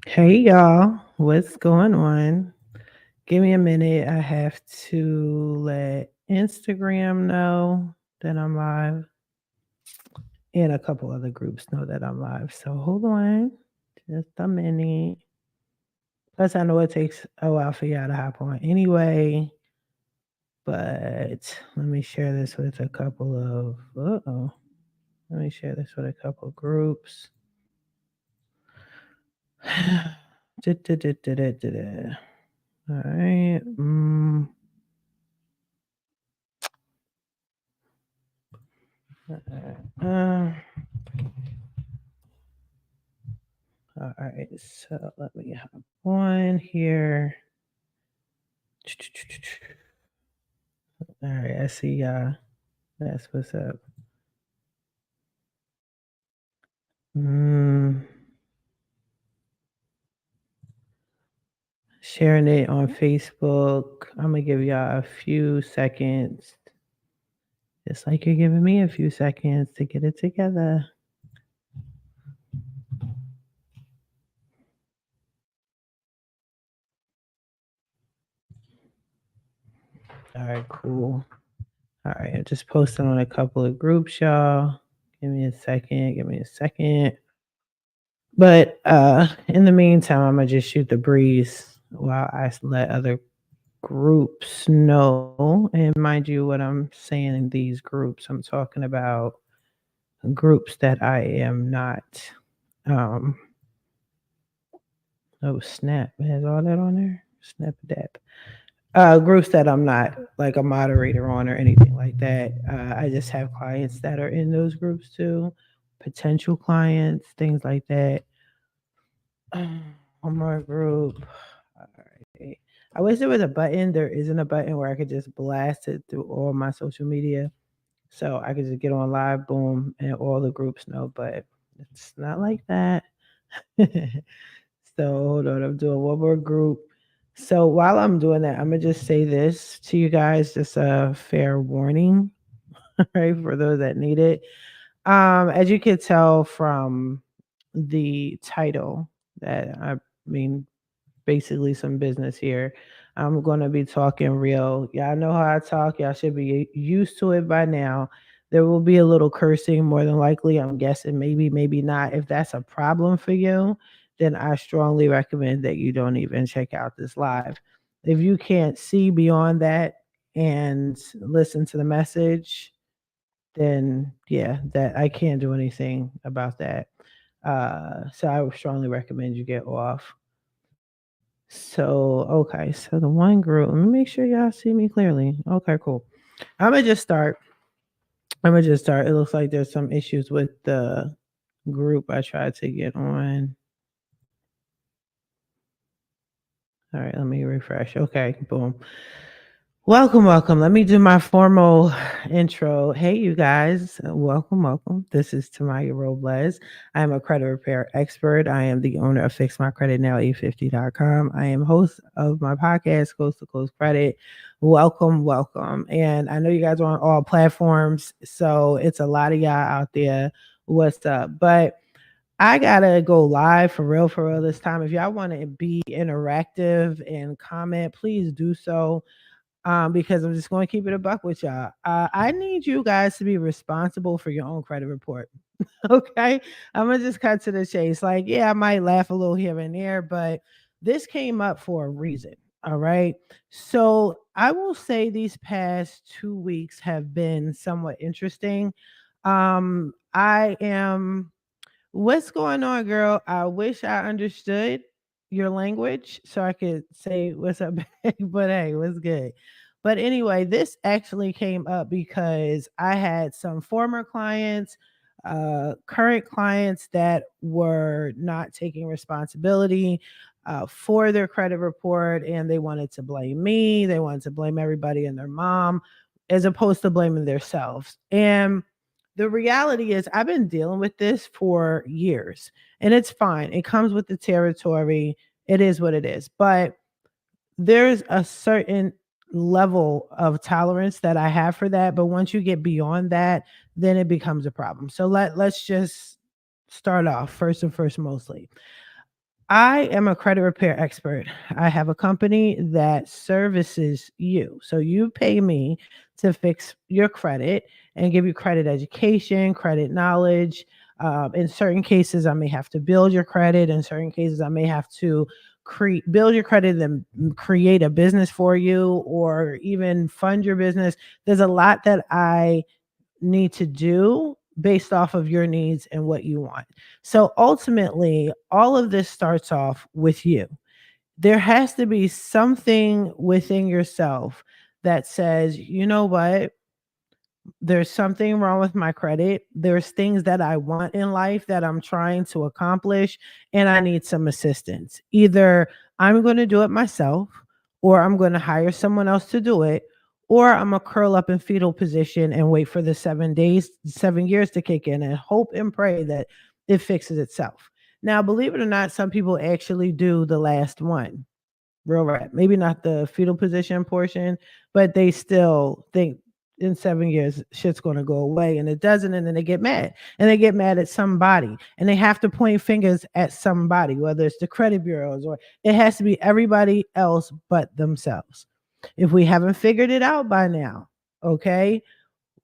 Hey y'all, what's going on? Give me a minute. I have to let Instagram know that I'm live and a couple other groups know that I'm live. So hold on just a minute. Plus, I know it takes a while for y'all to hop on anyway, but let me share this with a couple of, let me share this with a couple of groups. All right. Uh, all right, so let me hop on here. All right, I see y'all. That's what's up. Mm, Sharing it on Facebook. I'm gonna give y'all a few seconds, just like you're giving me a few seconds to get it together. All right, cool. All right, I'm just posting on a couple of groups, y'all. Give me a second. Give me a second. But in the meantime, I'm gonna just shoot the breeze while I let other groups know. And mind you, what I'm saying in these groups, I'm talking about groups that I am not. Um, oh snap! It has all that on there. Snap dap. Groups that I'm not like a moderator on or anything like that. I just have clients that are in those groups too, potential clients, things like that. One more group. All right. I wish there was a button. There isn't a button where I could just blast it through all my social media. So I could just get on live, boom, and all the groups know, but it's not like that. So hold on, I'm doing one more group. So while I'm doing that, I'm gonna just say this to you guys, just a fair warning, right, for those that need it. As you can tell from the title, that I mean basically some business here. I'm going to be talking real. Y'all know how I talk. Y'all should be used to it by now. There will be a little cursing more than likely. I'm guessing maybe, maybe not. If that's a problem for you, then I strongly recommend that you don't even check out this live. If you can't see beyond that and listen to the message, then yeah, that I can't do anything about that. So I would strongly recommend you get off. So, okay, so the one group, let me make sure y'all see me clearly. Okay, cool. I'm gonna just start. I'm gonna just start. It looks like there's some issues with the group I tried to get on. All right, let me refresh. Okay, boom. Welcome, welcome. Let me do my formal intro. Hey, you guys. Welcome, welcome. This is Tamiya Robles. I am a credit repair expert. I am the owner of FixMyCreditNow850.com. I am host of my podcast, Coast to Coast Credit. Welcome, welcome. And I know you guys are on all platforms, so it's a lot of y'all out there. What's up? But I gotta go live for real this time. If y'all want to be interactive and comment, please do so, because I'm just going to keep it a buck with y'all. I need you guys to be responsible for your own credit report. Okay. I'm going to just cut to the chase. Like, yeah, I might laugh a little here and there, but this came up for a reason. All right. So I will say these past 2 weeks have been somewhat interesting. I am What's going on, girl? I wish I understood your language so I could say what's up, babe, but hey, what's good? But anyway, this actually came up because I had some former clients, current clients that were not taking responsibility for their credit report, and they wanted to blame me. They wanted to blame everybody and their mom, as opposed to blaming themselves. And the reality is I've been dealing with this for years, and it's fine. It comes with the territory. It is what it is. But there's a certain level of tolerance that I have for that. But once you get beyond that, then it becomes a problem. So let's just start off first and first mostly. I am a credit repair expert. I have a company that services you. So you pay me to fix your credit and give you credit education, credit knowledge. In certain cases, I may have to build your credit. In certain cases, I may have to build your credit and create a business for you or even fund your business. There's a lot that I need to do based off of your needs and what you want. So ultimately, all of this starts off with you. There has to be something within yourself that says, you know what? There's something wrong with my credit. There's things that I want in life that I'm trying to accomplish, and I need some assistance. Either I'm going to do it myself, or I'm going to hire someone else to do it, or I'm going to curl up in fetal position and wait for the 7 days, 7 years to kick in and hope and pray that it fixes itself. Now, believe it or not, some people actually do the last one. Real rap. Maybe not the fetal position portion, but they still think in 7 years shit's going to go away and it doesn't. And then they get mad and they get mad at somebody and they have to point fingers at somebody, whether it's the credit bureaus or it has to be everybody else but themselves. If we haven't figured it out by now, okay,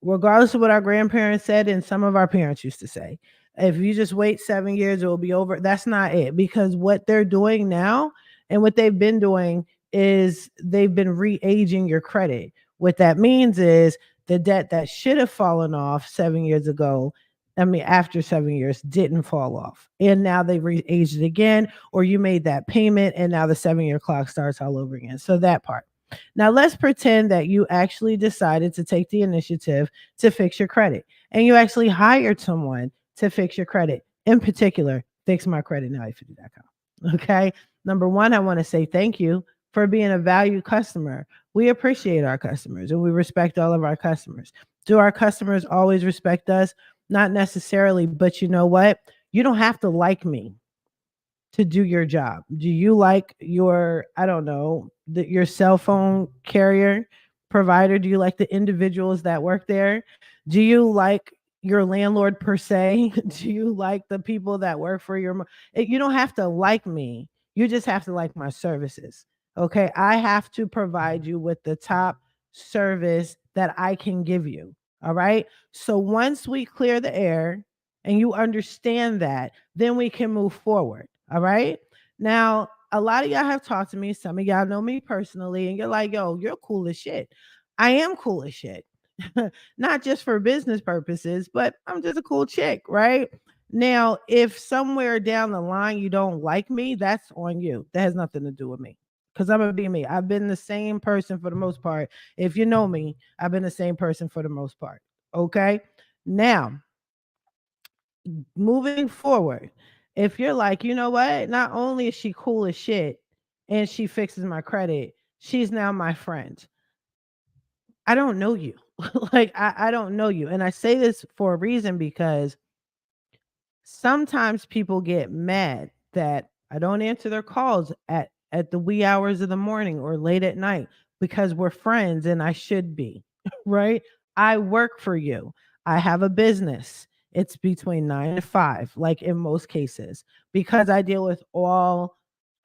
regardless of what our grandparents said and some of our parents used to say, if you just wait 7 years, it will be over. That's not it, because what they're doing now and what they've been doing is they've been re-aging your credit. What that means is the debt that should have fallen off 7 years ago, I mean, after 7 years, didn't fall off. And now they re-aged it again, or you made that payment and now the 7 year clock starts all over again. So that part. Now, let's pretend that you actually decided to take the initiative to fix your credit and you actually hired someone to fix your credit. In particular, fixmycreditnow850.com. Okay. Number one, I want to say thank you for being a valued customer. We appreciate our customers and we respect all of our customers. Do our customers always respect us? Not necessarily, but you know what? You don't have to like me to do your job. Do you like your, I don't know, your cell phone carrier provider? Do you like the individuals that work there? Do you like your landlord per se? Do you like the people that work for your you don't have to like me. You just have to like my services. Okay? I have to provide you with the top service that I can give you. All right? So once we clear the air and you understand that, then we can move forward. All right. Now, a lot of y'all have talked to me. Some of y'all know me personally, and you're like, yo, you're cool as shit. I am cool as shit. Not just for business purposes, but I'm just a cool chick, right? Now, if somewhere down the line you don't like me, that's on you. That has nothing to do with me. Because I'm gonna be me. I've been the same person for the most part. If you know me, I've been the same person for the most part. Okay. Now, moving forward, if you're like, you know what, not only is she cool as shit and she fixes my credit, she's now my friend. I don't know you. Like, I don't know you. And I say this for a reason because sometimes people get mad that I don't answer their calls at the wee hours of the morning or late at night because we're friends and I should be, right? I work for you. I have a business. It's between 9 to 5, like in most cases. Because I deal with all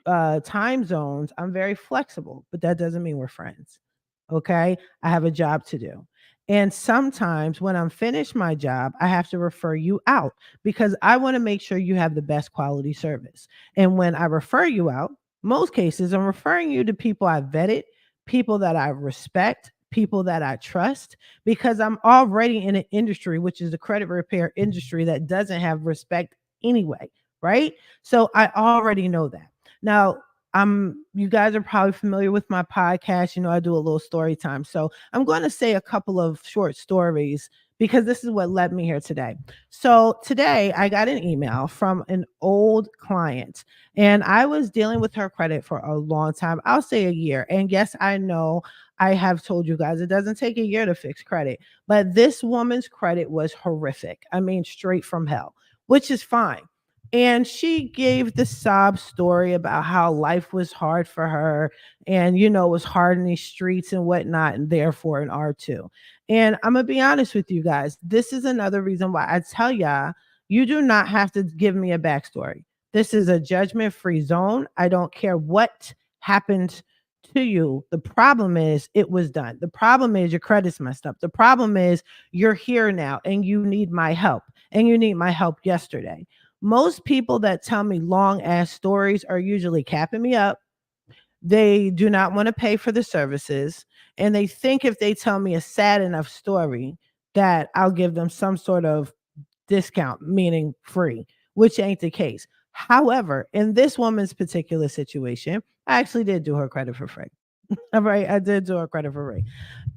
time zones, I'm very flexible, but that doesn't mean we're friends. Okay. I have a job to do. And sometimes when I'm finished my job, I have to refer you out because I want to make sure you have the best quality service. And when I refer you out, most cases, I'm referring you to people I vetted, people that I respect, people that I trust, because I'm already in an industry, which is the credit repair industry, that doesn't have respect anyway. Right. So I already know that. Now, you guys are probably familiar with my podcast. You know, I do a little story time. So I'm going to say a couple of short stories because this is what led me here today. So today I got an email from an old client and I was dealing with her credit for a long time. I'll say a year. And yes, I know I have told you guys it doesn't take a year to fix credit, but this woman's credit was horrific. I mean, straight from hell, which is fine. And she gave the sob story about how life was hard for her and, you know, it was hard in these streets and whatnot, and therefore an R2. And I'm going to be honest with you guys. This is another reason why I tell y'all, you do not have to give me a backstory. This is a judgment-free zone. I don't care what happened to you. The problem is it was done. The problem is your credit's messed up. The problem is you're here now and you need my help, and you need my help yesterday. Most people that tell me long ass stories are usually capping me up. They do not want to pay for the services, and they think if they tell me a sad enough story that I'll give them some sort of discount, meaning free, which ain't the case. However, in this woman's particular situation, I actually did do her credit for free. All right, I did do her credit for free.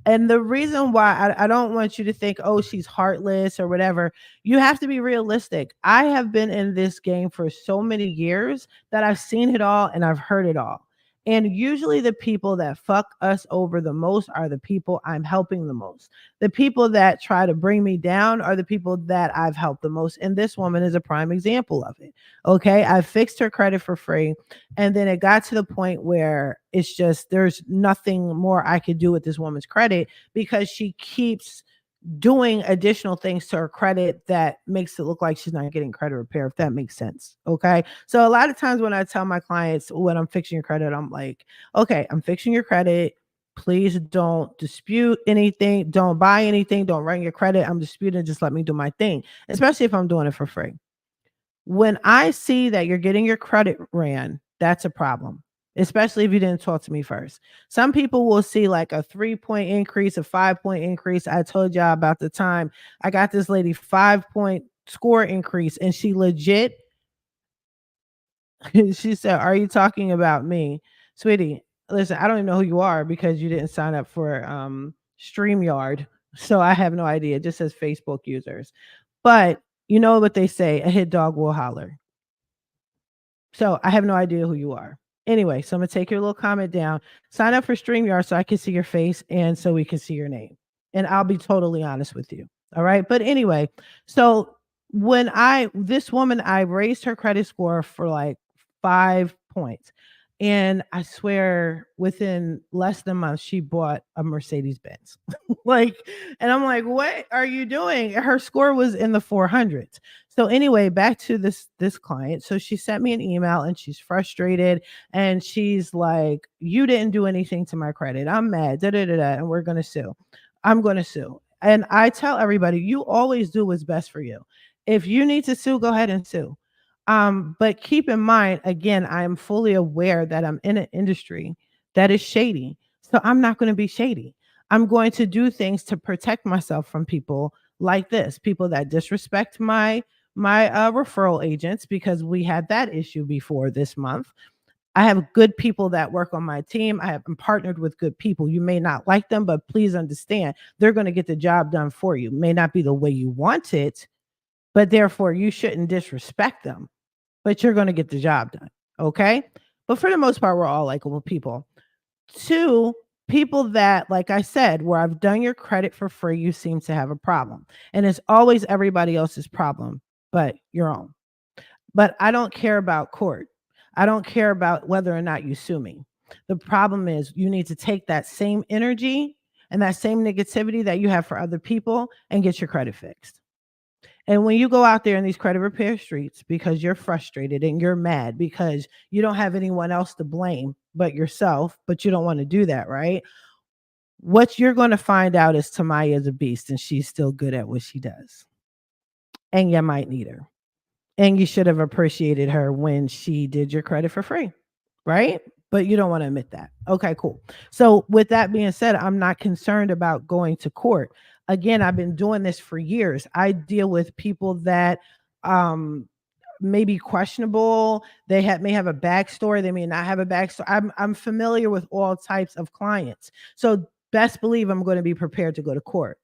And the reason why I don't want you to think, oh, she's heartless or whatever, you have to be realistic. I have been in this game for so many years that I've seen it all and I've heard it all. And usually the people that fuck us over the most are the people I'm helping the most. The people that try to bring me down are the people that I've helped the most. And this woman is a prime example of it. Okay. I fixed her credit for free. And then it got to the point where it's just there's nothing more I could do with this woman's credit because she keeps doing additional things to her credit that makes it look like she's not getting credit repair, if that makes sense. Okay. So a lot of times when I tell my clients when I'm fixing your credit, I'm like, okay, I'm fixing your credit. Please don't dispute anything. Don't buy anything. Don't run your credit. I'm disputing. Just let me do my thing, especially if I'm doing it for free. When I see that you're getting your credit ran, that's a problem, especially if you didn't talk to me first. Some people will see like a 3-point increase, a 5-point increase. I told y'all about the time I got this lady 5-point score increase, and she legit, she said, "Are you talking about me?" Sweetie, listen, I don't even know who you are because you didn't sign up for StreamYard. So I have no idea. It just says Facebook users. But you know what they say, a hit dog will holler. So I have no idea who you are. Anyway, so I'm gonna take your little comment down. Sign up for StreamYard so I can see your face and so we can see your name. And I'll be totally honest with you. All right. But anyway, so when this woman, I raised her credit score for like 5 points. And I swear within less than a month, she bought a Mercedes Benz. Like, and I'm like, what are you doing? Her score was in the 400s. So anyway, back to this client. So she sent me an email and she's frustrated and she's like, "You didn't do anything to my credit. I'm mad. Da da da da. And we're gonna sue. I'm gonna sue." And I tell everybody, you always do what's best for you. If you need to sue, go ahead and sue. But keep in mind, again, I am fully aware that I'm in an industry that is shady. So I'm not going to be shady. I'm going to do things to protect myself from people like this, people that disrespect my referral agents, because we had that issue before this month. I have good people that work on my team. I'm partnered with good people. You may not like them, but please understand they're going to get the job done for you. May not be the way you want it, but therefore you shouldn't disrespect them, but you're going to get the job done. Okay. But for the most part, we're all likable people. Two, people that, like I said, where I've done your credit for free, you seem to have a problem. And it's always everybody else's problem, but your own. But I don't care about court. I don't care about whether or not you sue me. The problem is you need to take that same energy and that same negativity that you have for other people and get your credit fixed. And when you go out there in these credit repair streets because you're frustrated and you're mad because you don't have anyone else to blame but yourself, but you don't want to do that, right? What you're going to find out is Tamiya is a beast and she's still good at what she does. And you might need her. And you should have appreciated her when she did your credit for free, right? But you don't want to admit that. Okay, cool. So with that being said, I'm not concerned about going to court. Again, I've been doing this for years. I deal with people that may be questionable. They may have a backstory. They may not have a backstory. I'm familiar with all types of clients. So best believe I'm going to be prepared to go to court,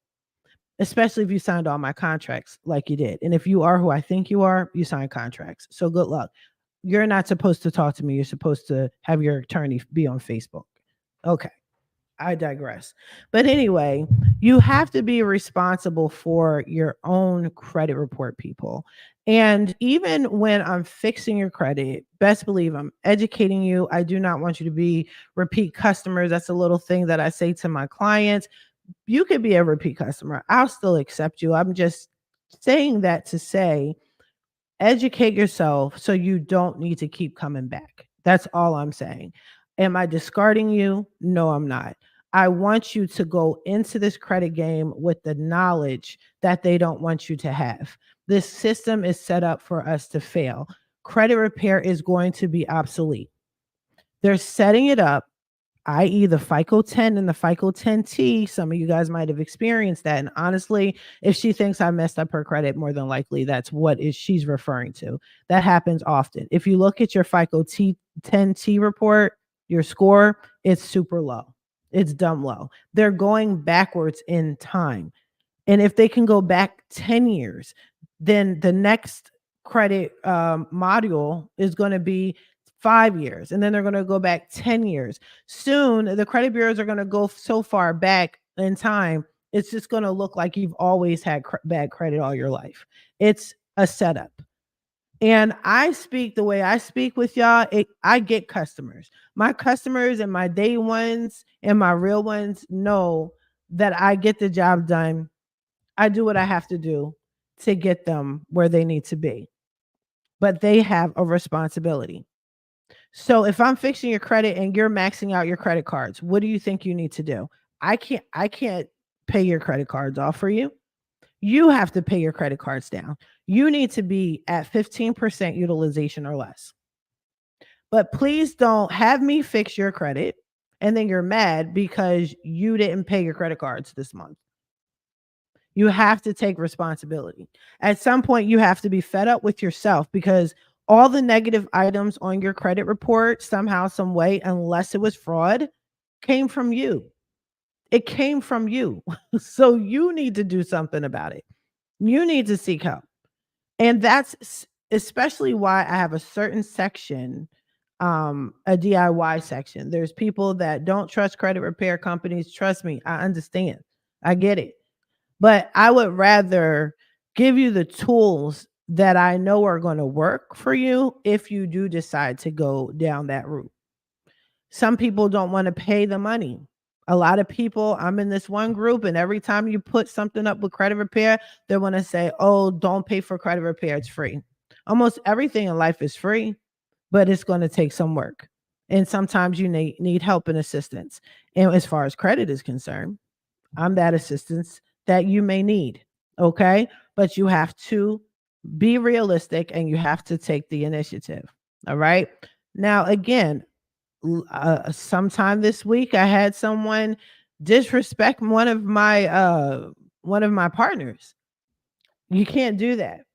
especially if you signed all my contracts like you did. And if you are who I think you are, you sign contracts. So good luck. You're not supposed to talk to me. You're supposed to have your attorney be on Facebook. Okay. I digress. But anyway, you have to be responsible for your own credit report, people. And even when I'm fixing your credit, best believe I'm educating you. I do not want you to be repeat customers. That's a little thing that I say to my clients. You could be a repeat customer. I'll still accept you. I'm just saying that to say Educate yourself so you don't need to keep coming back. That's all I'm saying. Am I discarding you? No, I'm not. I want you to go into this credit game with the knowledge that they don't want you to have. This system is set up for us to fail. Credit repair is going to be obsolete. They're setting it up, i.e., the FICO 10 and the FICO 10T. Some of you guys might have experienced that. And honestly, if she thinks I messed up her credit, more than likely that's what is she's referring to. That happens often. If you look at your FICO 10T report, your score, it's super low. It's dumb low. They're going backwards in time. And if they can go back 10 years, then the next credit module is going to be 5 years. And then they're going to go back 10 years. Soon, the credit bureaus are going to go so far back in time, it's just going to look like you've always had bad credit all your life. It's a setup. And I speak the way I speak with y'all. I get customers. My customers and my day ones and my real ones know that I get the job done. I do what I have to do to get them where they need to be. But they have a responsibility. So if I'm fixing your credit and you're maxing out your credit cards, what do you think you need to do? I can't pay your credit cards off for you. You have to pay your credit cards down. You need to be at 15% utilization or less. But please don't have me fix your credit and then you're mad because you didn't pay your credit cards this month. You have to take responsibility. At some point, you have to be fed up with yourself because all the negative items on your credit report, somehow, some way, unless it was fraud, came from you. It came from you. So you need to do something about it. You need to seek help. And that's especially why I have a certain section, a DIY section. There's people that don't trust credit repair companies. Trust me, I understand. I get it. But I would rather give you the tools that I know are going to work for you if you do decide to go down that route. Some people don't want to pay the money. A lot of people, I'm in this one group, and every time you put something up with credit repair, they want to say, oh, don't pay for credit repair. It's free. Almost everything in life is free, but it's going to take some work. And sometimes you need help and assistance. And as far as credit is concerned, I'm that assistance that you may need. Okay. But you have to be realistic and you have to take the initiative. All right. Now, again, sometime this week, I had someone disrespect one of my partners. You can't do that.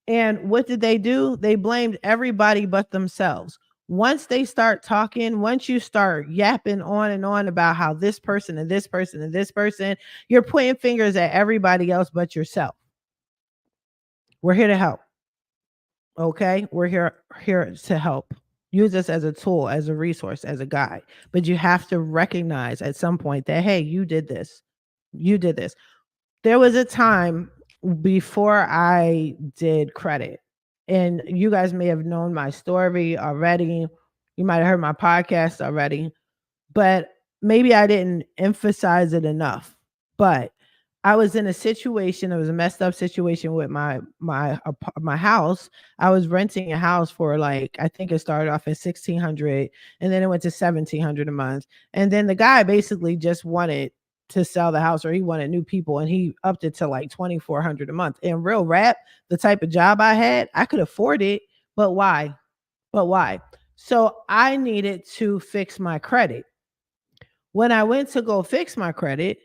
And what did they do? They blamed everybody but themselves. Once they start talking, once you start yapping on and on about how this person and this person and this person, you're pointing fingers at everybody else but yourself. We're here to help. Okay? We're here to help. Use us as a tool, as a resource, as a guide. But you have to recognize at some point that, hey, you did this. You did this. There was a time before I did credit, and you guys may have known my story already. You might have heard my podcast already, but maybe I didn't emphasize it enough. But I was in a situation, it was a messed up situation with my house. I was renting a house for like, I think it started off at 1,600 and then it went to 1,700 a month. And then the guy basically just wanted to sell the house, or he wanted new people, and he upped it to like 2,400 a month. In real rap, the type of job I had, I could afford it, but why? But why? So I needed to fix my credit. When I went to go fix my credit,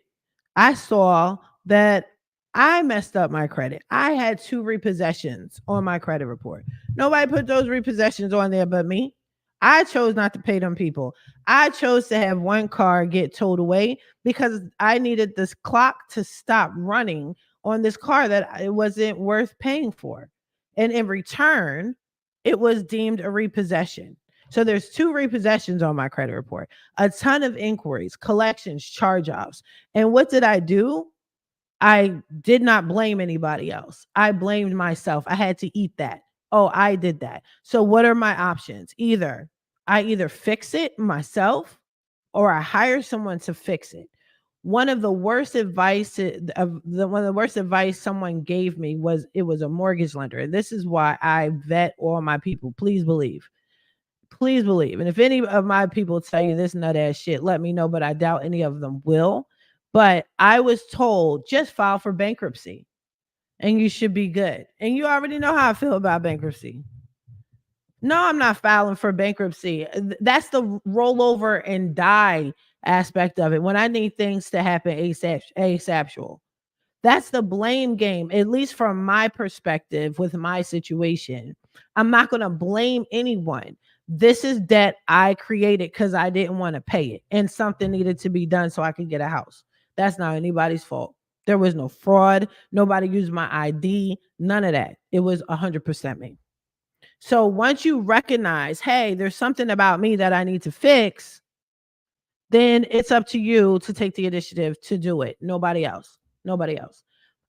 I saw that I messed up my credit. I had 2 repossessions on my credit report. Nobody put those repossessions on there but me. I chose not to pay them people. I chose to have one car get towed away because I needed this clock to stop running on this car that it wasn't worth paying for. And in return, it was deemed a repossession. So there's 2 repossessions on my credit report, a ton of inquiries, collections, charge-offs. And what did I do? I did not blame anybody else. I blamed myself. I had to eat that. Oh, I did that. So what are my options? I either fix it myself or I hire someone to fix it. One of the worst advice one of the worst advice someone gave me was it was a mortgage lender. And this is why I vet all my people. Please believe. Please believe. And if any of my people tell you this nut ass shit, let me know. But I doubt any of them will. But I was told just file for bankruptcy and you should be good. And you already know how I feel about bankruptcy. No, I'm not filing for bankruptcy. That's the rollover and die aspect of it. When I need things to happen asexual. That's the blame game, at least from my perspective with my situation. I'm not going to blame anyone. This is debt I created because I didn't want to pay it and something needed to be done so I could get a house. That's not anybody's fault. There was no fraud. Nobody used my ID. None of that. It was 100% me. So once you recognize, hey, there's something about me that I need to fix, then it's up to you to take the initiative to do it. Nobody else. Nobody else.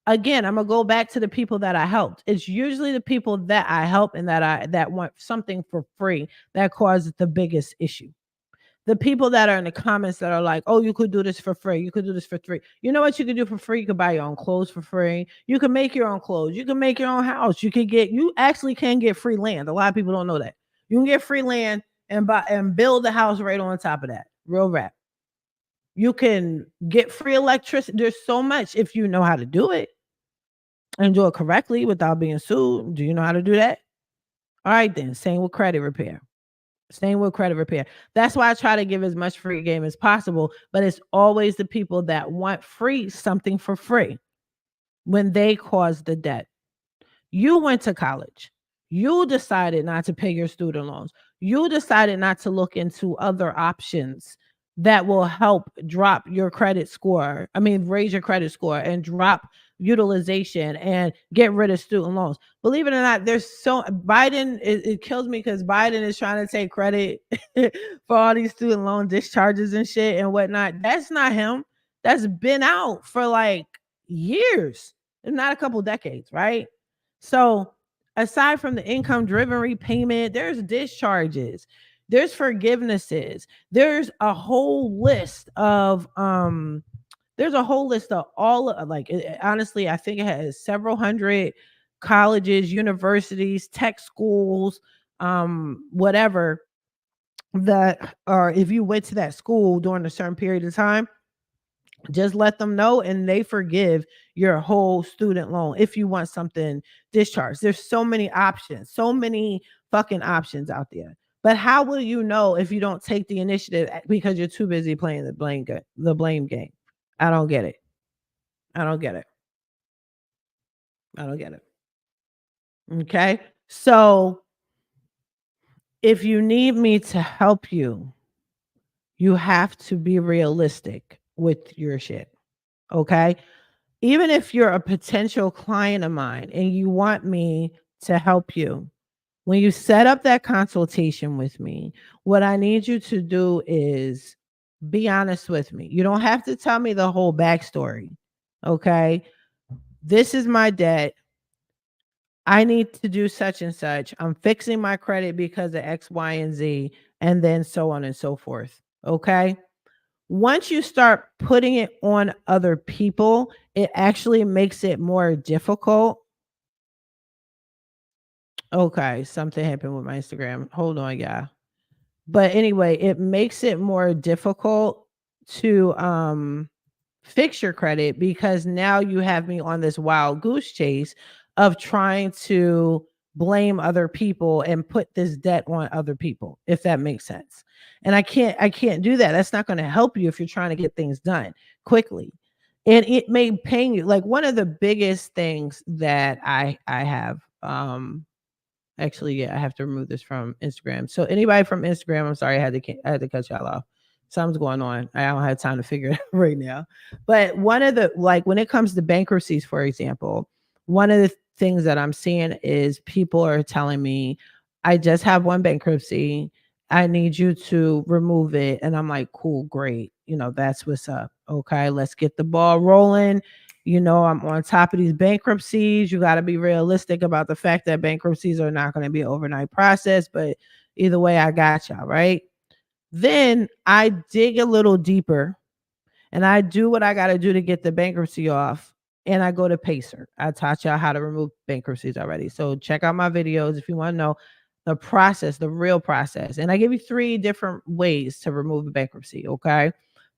Again, I'm gonna go back to the people that I helped. It's usually the people that I help and that want something for free that causes the biggest issue. The people that are in the comments that are like, oh, you could do this for free. You could do this for free. You know what you could do for free? You could buy your own clothes for free. You can make your own clothes. You can make your own house. You actually can get free land. A lot of people don't know that. You can get free land and buy and build a house right on top of that. Real rap. You can get free electricity. There's so much if you know how to do it and do it correctly without being sued. Do you know how to do that? All right, then. Same with credit repair. Same with credit repair. That's why I try to give as much free game as possible, but it's always the people that want free something for free when they cause the debt. You went to college. You decided not to pay your student loans. You decided not to look into other options that will help drop your credit score. I mean, raise your credit score and drop utilization and get rid of student loans. Believe it or not, there's so Biden, it kills me because Biden is trying to take credit for all these student loan discharges and shit and whatnot. That's not him. That's been out for like years, if not a couple decades, right? So aside from the income driven repayment, there's discharges, there's forgivenesses, there's a whole list of all like honestly, I think it has several hundred colleges, universities, tech schools, whatever that or if you went to that school during a certain period of time, just let them know and they forgive your whole student loan if you want something discharged. There's so many options, so many fucking options out there. But how will you know if you don't take the initiative because you're too busy playing the blame game? I don't get it. I don't get it. I don't get it. Okay? So, if you need me to help you, you have to be realistic with your shit. Okay? Even if you're a potential client of mine and you want me to help you, when you set up that consultation with me, what I need you to do is be honest with me. You don't have to tell me the whole backstory. Okay. This is my debt. I need to do such and such. I'm fixing my credit because of X, Y, and Z, and then so on and so forth. Okay. Once you start putting it on other people, it actually makes it more difficult. Okay, something happened with my Instagram. Hold on, yeah. But anyway, it makes it more difficult to fix your credit because now you have me on this wild goose chase of trying to blame other people and put this debt on other people, if that makes sense. And I can't do that. That's not going to help you if you're trying to get things done quickly. And it may pain you. Like one of the biggest things that I have actually, yeah, I have to remove this from Instagram. So anybody from Instagram, I'm sorry, I had to cut y'all off. Something's going on. I don't have time to figure it out right now. But one of the like when it comes to bankruptcies, for example, one of the things that I'm seeing is people are telling me, I just have one bankruptcy. I need you to remove it. And I'm like, cool, great. That's what's up. Okay, let's get the ball rolling. I'm on top of these bankruptcies. You got to be realistic about the fact that bankruptcies are not going to be an overnight process, but either way, I got y'all, right? Then I dig a little deeper and I do what I got to do to get the bankruptcy off. And I go to Pacer. I taught y'all how to remove bankruptcies already. So check out my videos if you want to know the process, the real process. And I give you 3 different ways to remove a bankruptcy. Okay.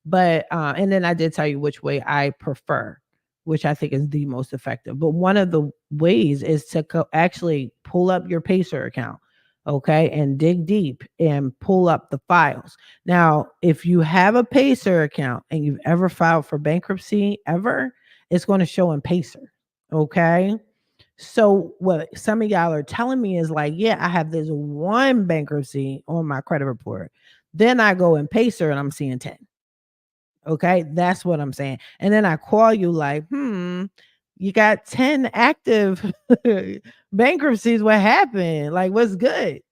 But, and then I did tell you which way I prefer, which I think is the most effective. But one of the ways is to actually pull up your Pacer account. Okay. And dig deep and pull up the files. Now, if you have a Pacer account and you've ever filed for bankruptcy ever, it's going to show in Pacer. Okay. So what some of y'all are telling me is like, yeah, I have this one bankruptcy on my credit report. Then I go in Pacer and I'm seeing 10. Okay. That's what I'm saying. And then I call you like, you got 10 active bankruptcies. What happened? Like, what's good?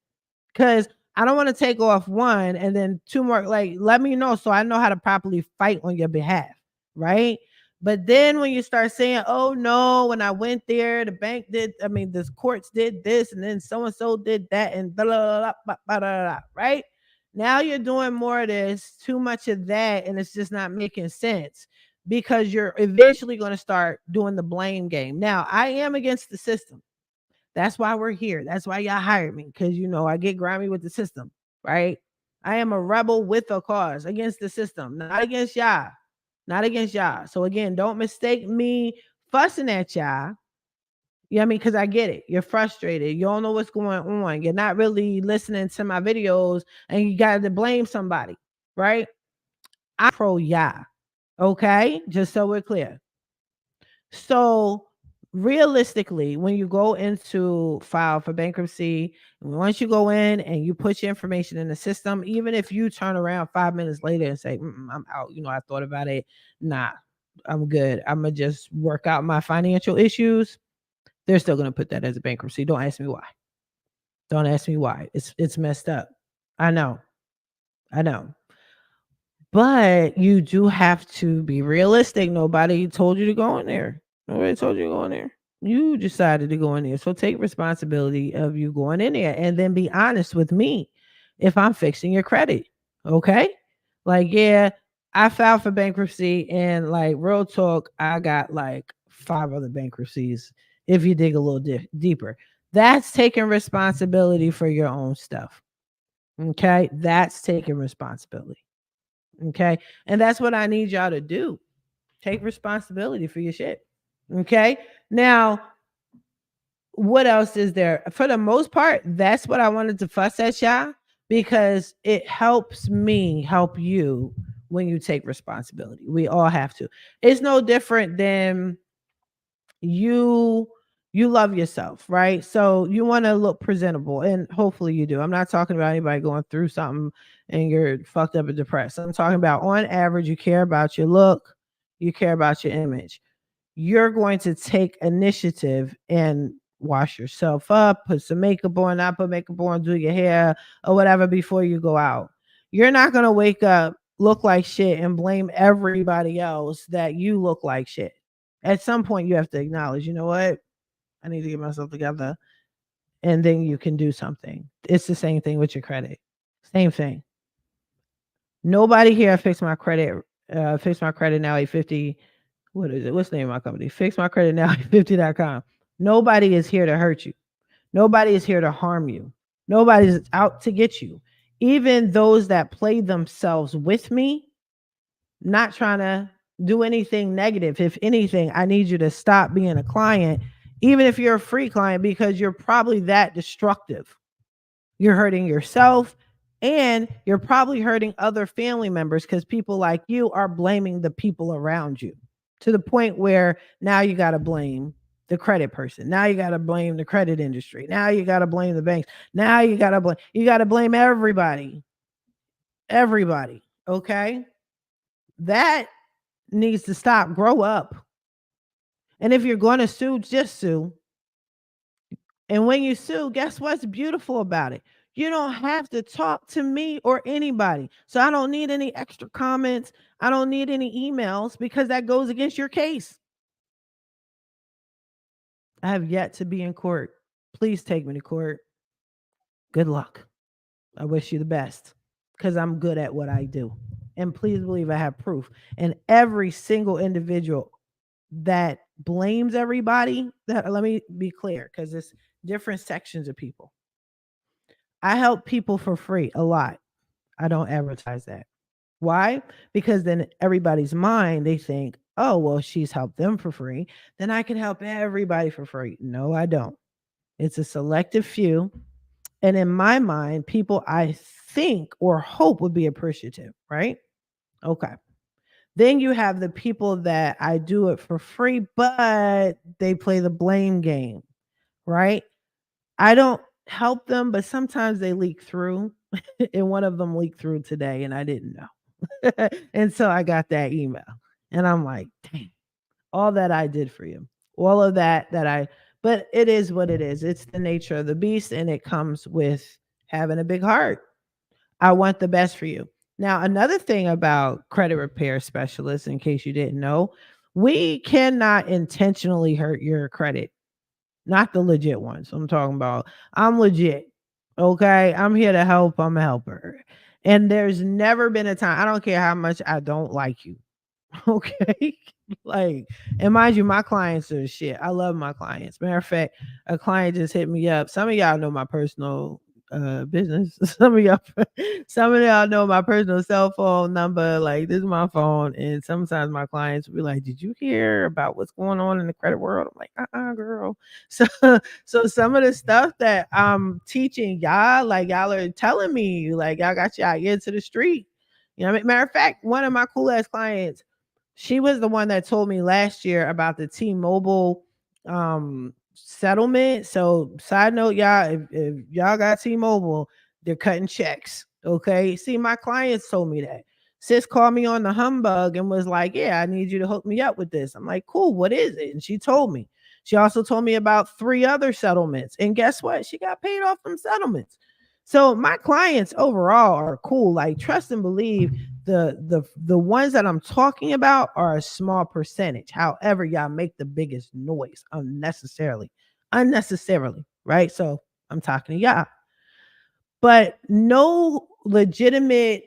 Because I don't want to take off one and then 2 more. Like, let me know so I know how to properly fight on your behalf, right? But then when you start saying, "Oh no, when I went there, the bank did. I mean, this courts did this, and then so and so did that, and blah blah blah blah blah blah blah," right? Now you're doing more of this, too much of that, and it's just not making sense because you're eventually going to start doing the blame game. Now, I am against the system. That's why we're here. That's why y'all hired me because I get grimy with the system, right? I am a rebel with a cause against the system, not against y'all, not against y'all. So again, don't mistake me fussing at y'all. You know what I mean? Because I get it. You're frustrated. You don't know what's going on. You're not really listening to my videos and you got to blame somebody, right? I'm pro y'all. Okay. Just so we're clear. So realistically, when you go into file for bankruptcy, once you go in and you put your information in the system, even if you turn around 5 minutes later and say, I'm out, I thought about it. Nah, I'm good. I'm going to just work out my financial issues. They're still going to put that as a bankruptcy. Don't ask me why. Don't ask me why. It's messed up. I know. I know. But you do have to be realistic. Nobody told you to go in there. Nobody told you to go in there. You decided to go in there. So take responsibility of you going in there and then be honest with me if I'm fixing your credit. Okay? Like, yeah, I filed for bankruptcy and like real talk, I got like 5 other bankruptcies if you dig a little deeper. That's taking responsibility for your own stuff. Okay? That's taking responsibility. Okay. And that's what I need y'all to do. Take responsibility for your shit. Okay. Now, what else is there? For the most part, that's what I wanted to fuss at y'all because it helps me help you when you take responsibility. We all have to. It's no different than you you love yourself, right? So you want to look presentable and hopefully you do. I'm not talking about anybody going through something and you're fucked up and depressed. I'm talking about on average you care about your look, you care about your image. You're going to take initiative and wash yourself up, put some makeup on, not put makeup on, do your hair or whatever before you go out. You're not going to wake up, look like shit, and blame everybody else that you look like shit. At some point, you have to acknowledge, you know what? I need to get myself together. And then you can do something. It's the same thing with your credit. Same thing. Nobody here fix my credit. Fix my credit now 850. What is it? What's the name of my company? Fix my credit now 850.com. Nobody is here to hurt you. Nobody is here to harm you. Nobody's out to get you. Even those that play themselves with me, not trying to do anything negative. If anything, I need you to stop being a client, even if you're a free client, because you're probably that destructive. You're hurting yourself and you're probably hurting other family members because people like you are blaming the people around you to the point where now you got to blame the credit person. Now you got to blame the credit industry. Now you got to blame the banks. Now you got to blame everybody. Everybody. Okay? That needs to stop. Grow up. And if you're going to sue, just sue. And when you sue, guess what's beautiful about it? You don't have to talk to me or anybody. So I don't need any extra comments. I don't need any emails because that goes against your case. I have yet to be in court. Please take me to court. Good luck. I wish you the best because I'm good at what I do. And please believe I have proof. And every single individual that blames everybody, that let me be clear, because it's different sections of people. I help people for free a lot. I don't advertise that. Why? Because then everybody's mind, they think, oh, well, she's helped them for free. Then I can help everybody for free. No, I don't. It's a selective few. And in my mind, people I think or hope would be appreciative, right? Okay. Then you have the people that I do it for free, but they play the blame game, right? I don't help them, but sometimes they leak through. And one of them leaked through today, and I didn't know. And so I got that email, and I'm like, dang, all that I did for you, all of but it is what it is. It's the nature of the beast, and it comes with having a big heart. I want the best for you. Now, another thing about credit repair specialists, in case you didn't know, we cannot intentionally hurt your credit, not the legit ones. I'm talking about, I'm legit. Okay. I'm here to help. I'm a helper. And there's never been a time, I don't care how much I don't like you. Okay. Like, and mind you, my clients are shit. I love my clients. Matter of fact, a client just hit me up. Some of y'all know my personal business. Some of y'all know my personal cell phone number. Like, this is my phone. And sometimes my clients will be like, did you hear about what's going on in the credit world? I'm like, girl. So so some of the stuff that I'm teaching y'all, like, y'all are telling me, like, y'all got your ear to the street. You know what I mean? Matter of fact, one of my cool ass clients, she was the one that told me last year about the T-Mobile settlement. So, side note, y'all, if y'all got T-Mobile, they're cutting checks. Okay. See, my clients told me that. Sis called me on the humbug and was like, yeah, I need you to hook me up with this. I'm like, cool, what is it? And she told me. She also told me about 3 other settlements. And guess what? She got paid off from settlements. So my clients overall are cool. Like, trust and believe, the ones that I'm talking about are a small percentage. However, y'all make the biggest noise unnecessarily, right? So I'm talking to y'all. But no legitimate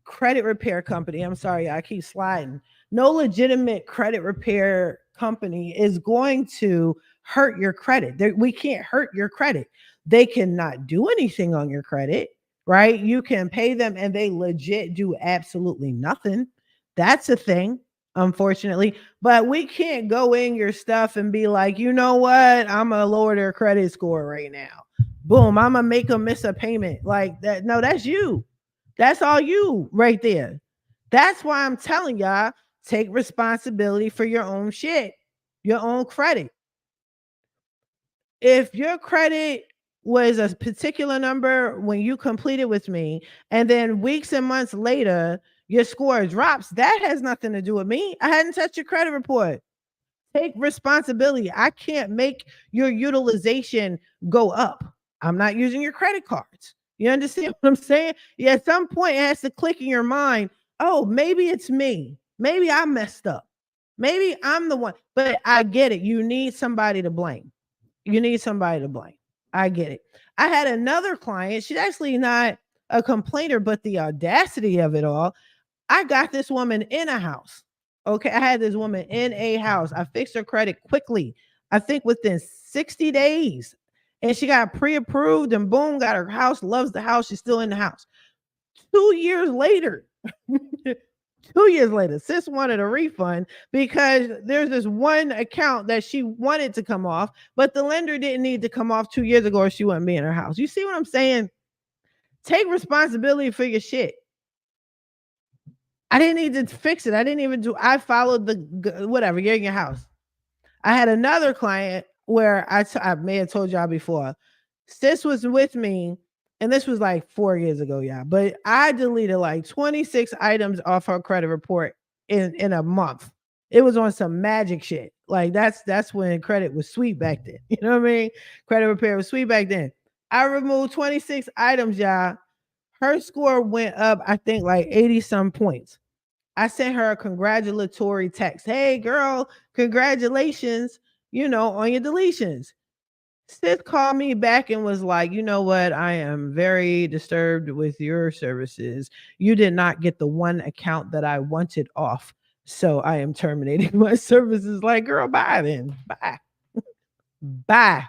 credit repair company, I'm sorry, I keep sliding. No legitimate credit repair company is going to hurt your credit. We can't hurt your credit. They cannot do anything on your credit, right? You can pay them and they legit do absolutely nothing. That's a thing, unfortunately. But we can't go in your stuff and be like, you know what? I'm going to lower their credit score right now. Boom, I'm going to make them miss a payment like that. No, that's you. That's all you right there. That's why I'm telling y'all, take responsibility for your own shit, your own credit. If your credit was a particular number when you completed with me, and then weeks and months later, your score drops, that has nothing to do with me. I hadn't touched your credit report. Take responsibility. I can't make your utilization go up. I'm not using your credit cards. You understand what I'm saying? Yeah, at some point it has to click in your mind. Oh, maybe it's me. Maybe I messed up. Maybe I'm the one. But I get it. You need somebody to blame. You need somebody to blame. I get it. I had another client. She's actually not a complainer, but the audacity of it all. I got this woman in a house. Okay. I had this woman in a house. I fixed her credit quickly. I think within 60 days. And she got pre-approved and boom, got her house, loves the house. She's still in the house. 2 years later, 2 years later, sis wanted a refund because there's this one account that she wanted to come off, but the lender didn't need to come off 2 years ago or she wouldn't be in her house. You see what I'm saying? Take responsibility for your shit. I didn't need to fix it. I followed the whatever. You're in your house. I had another client where I may have told y'all before. Sis was with me, and this was like 4 years ago, yeah. But I deleted like 26 items off her credit report in a month. It was on some magic shit. Like that's when credit was sweet back then. You know what I mean? Credit repair was sweet back then. I removed 26 items, y'all. Her score went up, I think, like 80 some points. I sent her a congratulatory text. Hey, girl, congratulations, on your deletions. Sis called me back and was like, you know what? I am very disturbed with your services. You did not get the one account that I wanted off. So I am terminating my services. Like, girl, bye then. Bye. Bye.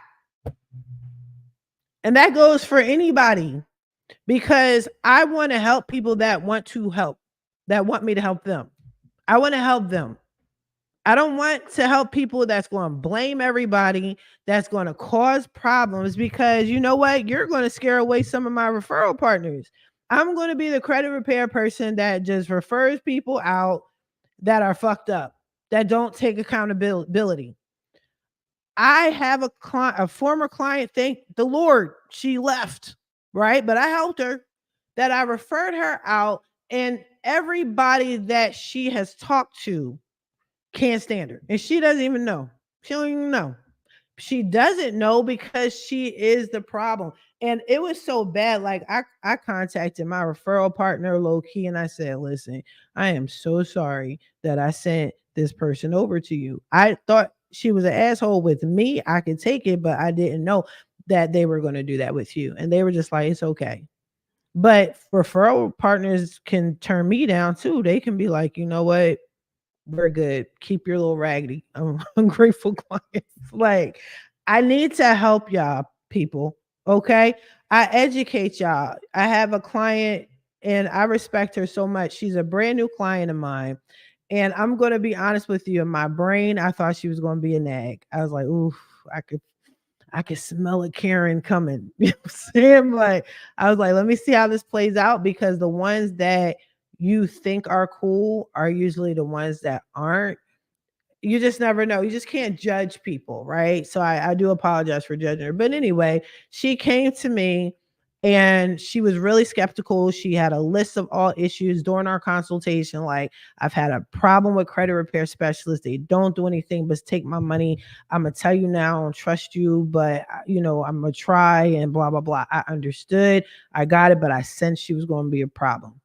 And that goes for anybody because I want to help people that want to help, that want me to help them. I want to help them. I don't want to help people that's going to blame everybody, that's going to cause problems because you know what? You're going to scare away some of my referral partners. I'm going to be the credit repair person that just refers people out that are fucked up, that don't take accountability. I have a former client, thank the Lord, she left, right? But I helped her, that I referred her out, and everybody that she has talked to can't stand her. And she doesn't even know. She don't even know. She doesn't know because she is the problem. And it was so bad. Like I contacted my referral partner low key and I said, listen, I am so sorry that I sent this person over to you. I thought she was an asshole with me. I could take it, but I didn't know that they were going to do that with you. And they were just like, it's okay. But referral partners can turn me down too. They can be like, you know what? We're good. Keep your little raggedy, ungrateful clients. Like, I need to help y'all, people. Okay. I educate y'all. I have a client and I respect her so much. She's a brand new client of mine. And I'm going to be honest with you. In my brain, I thought she was going to be a nag. I was like, oof, I could smell a Karen coming. You know what I'm saying? Like, I was like, let me see how this plays out because the ones that you think are cool are usually the ones that aren't. You just never know. You just can't judge people, right? So I do apologize for judging her. But anyway, she came to me and she was really skeptical. She had a list of all issues during our consultation. Like, I've had a problem with credit repair specialists. They don't do anything but take my money. I'm going to tell you now, I don't trust you, but I'm going to try and blah, blah, blah. I understood. I got it, but I sensed she was going to be a problem.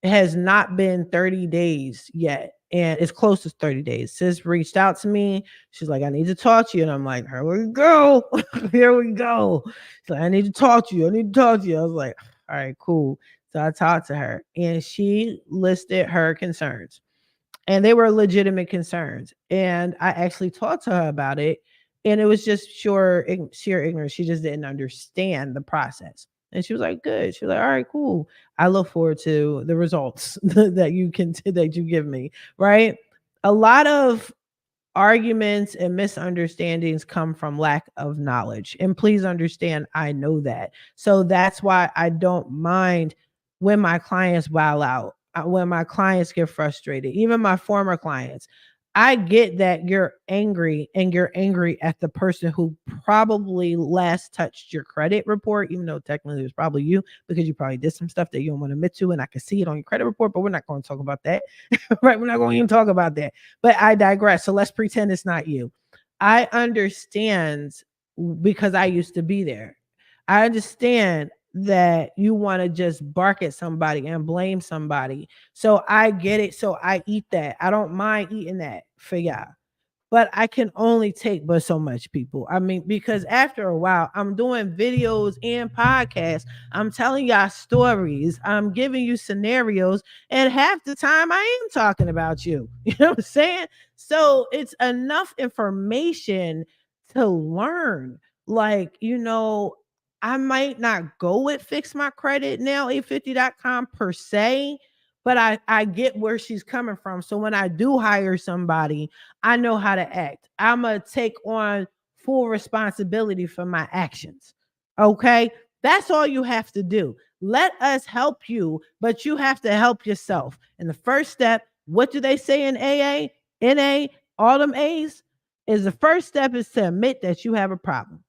It has not been 30 days yet. And it's close to 30 days. Sis reached out to me. She's like, I need to talk to you. And I'm like, here we go. Here we go. She's like, I need to talk to you. I need to talk to you. I was like, all right, cool. So I talked to her and she listed her concerns. And they were legitimate concerns. And I actually talked to her about it. And it was just sheer ignorance. She just didn't understand the process. And she was like, good. She was like, all right, cool. I look forward to the results that you give me. Right. A lot of arguments and misunderstandings come from lack of knowledge. And please understand, I know that. So that's why I don't mind when my clients wow out, when my clients get frustrated, even my former clients. I get that you're angry and you're angry at the person who probably last touched your credit report, even though technically it was probably you because you probably did some stuff that you don't want to admit to. And I can see it on your credit report, but we're not going to talk about that. Right? We're not going to even talk about that. But I digress. So let's pretend it's not you. I understand because I used to be there. I understand that you want to just bark at somebody and blame somebody. So I get it. So I eat that. I don't mind eating that for y'all. But I can only take but so much, people. I mean, because after a while, I'm doing videos and podcasts. I'm telling y'all stories. I'm giving you scenarios. And half the time I am talking about you. You know what I'm saying? So it's enough information to learn. Like, I might not go with Fix My Credit Now 850.com per se, but I get where she's coming from. So when I do hire somebody, I know how to act. I'm going to take on full responsibility for my actions. Okay? That's all you have to do. Let us help you, but you have to help yourself. And the first step, what do they say in AA, NA, all them A's? Is the first step is to admit that you have a problem.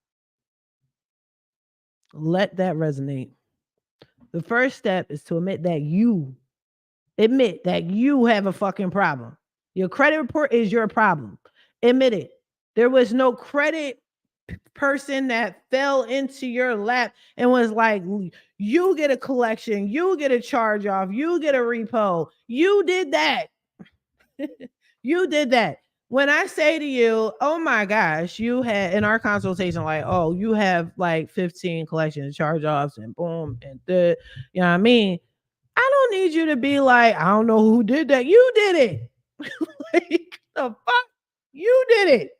Let that resonate. The first step is to admit that you have a fucking problem. Your credit report is your problem. Admit it. There was no credit person that fell into your lap and was like, you get a collection, you get a charge off, you get a repo. You did that. You did that. When I say to you, oh my gosh, you had in our consultation, like, oh, you have like 15 collection charge offs and boom and the, you know what I mean? I don't need you to be like, I don't know who did that. You did it. Like, the fuck? You did it.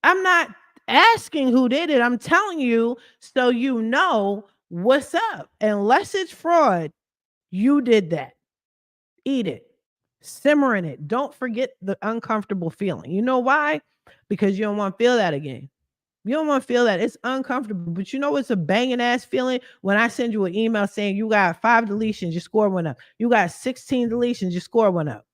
I'm not asking who did it. I'm telling you so you know what's up. Unless it's fraud, you did that. Eat it. Simmer in it. Don't forget the uncomfortable feeling. You know why? Because you don't want to feel that again. You don't want to feel that. It's uncomfortable. But you know it's a banging ass feeling when I send you an email saying you got 5 deletions, your score went up. You got 16 deletions, your score went up.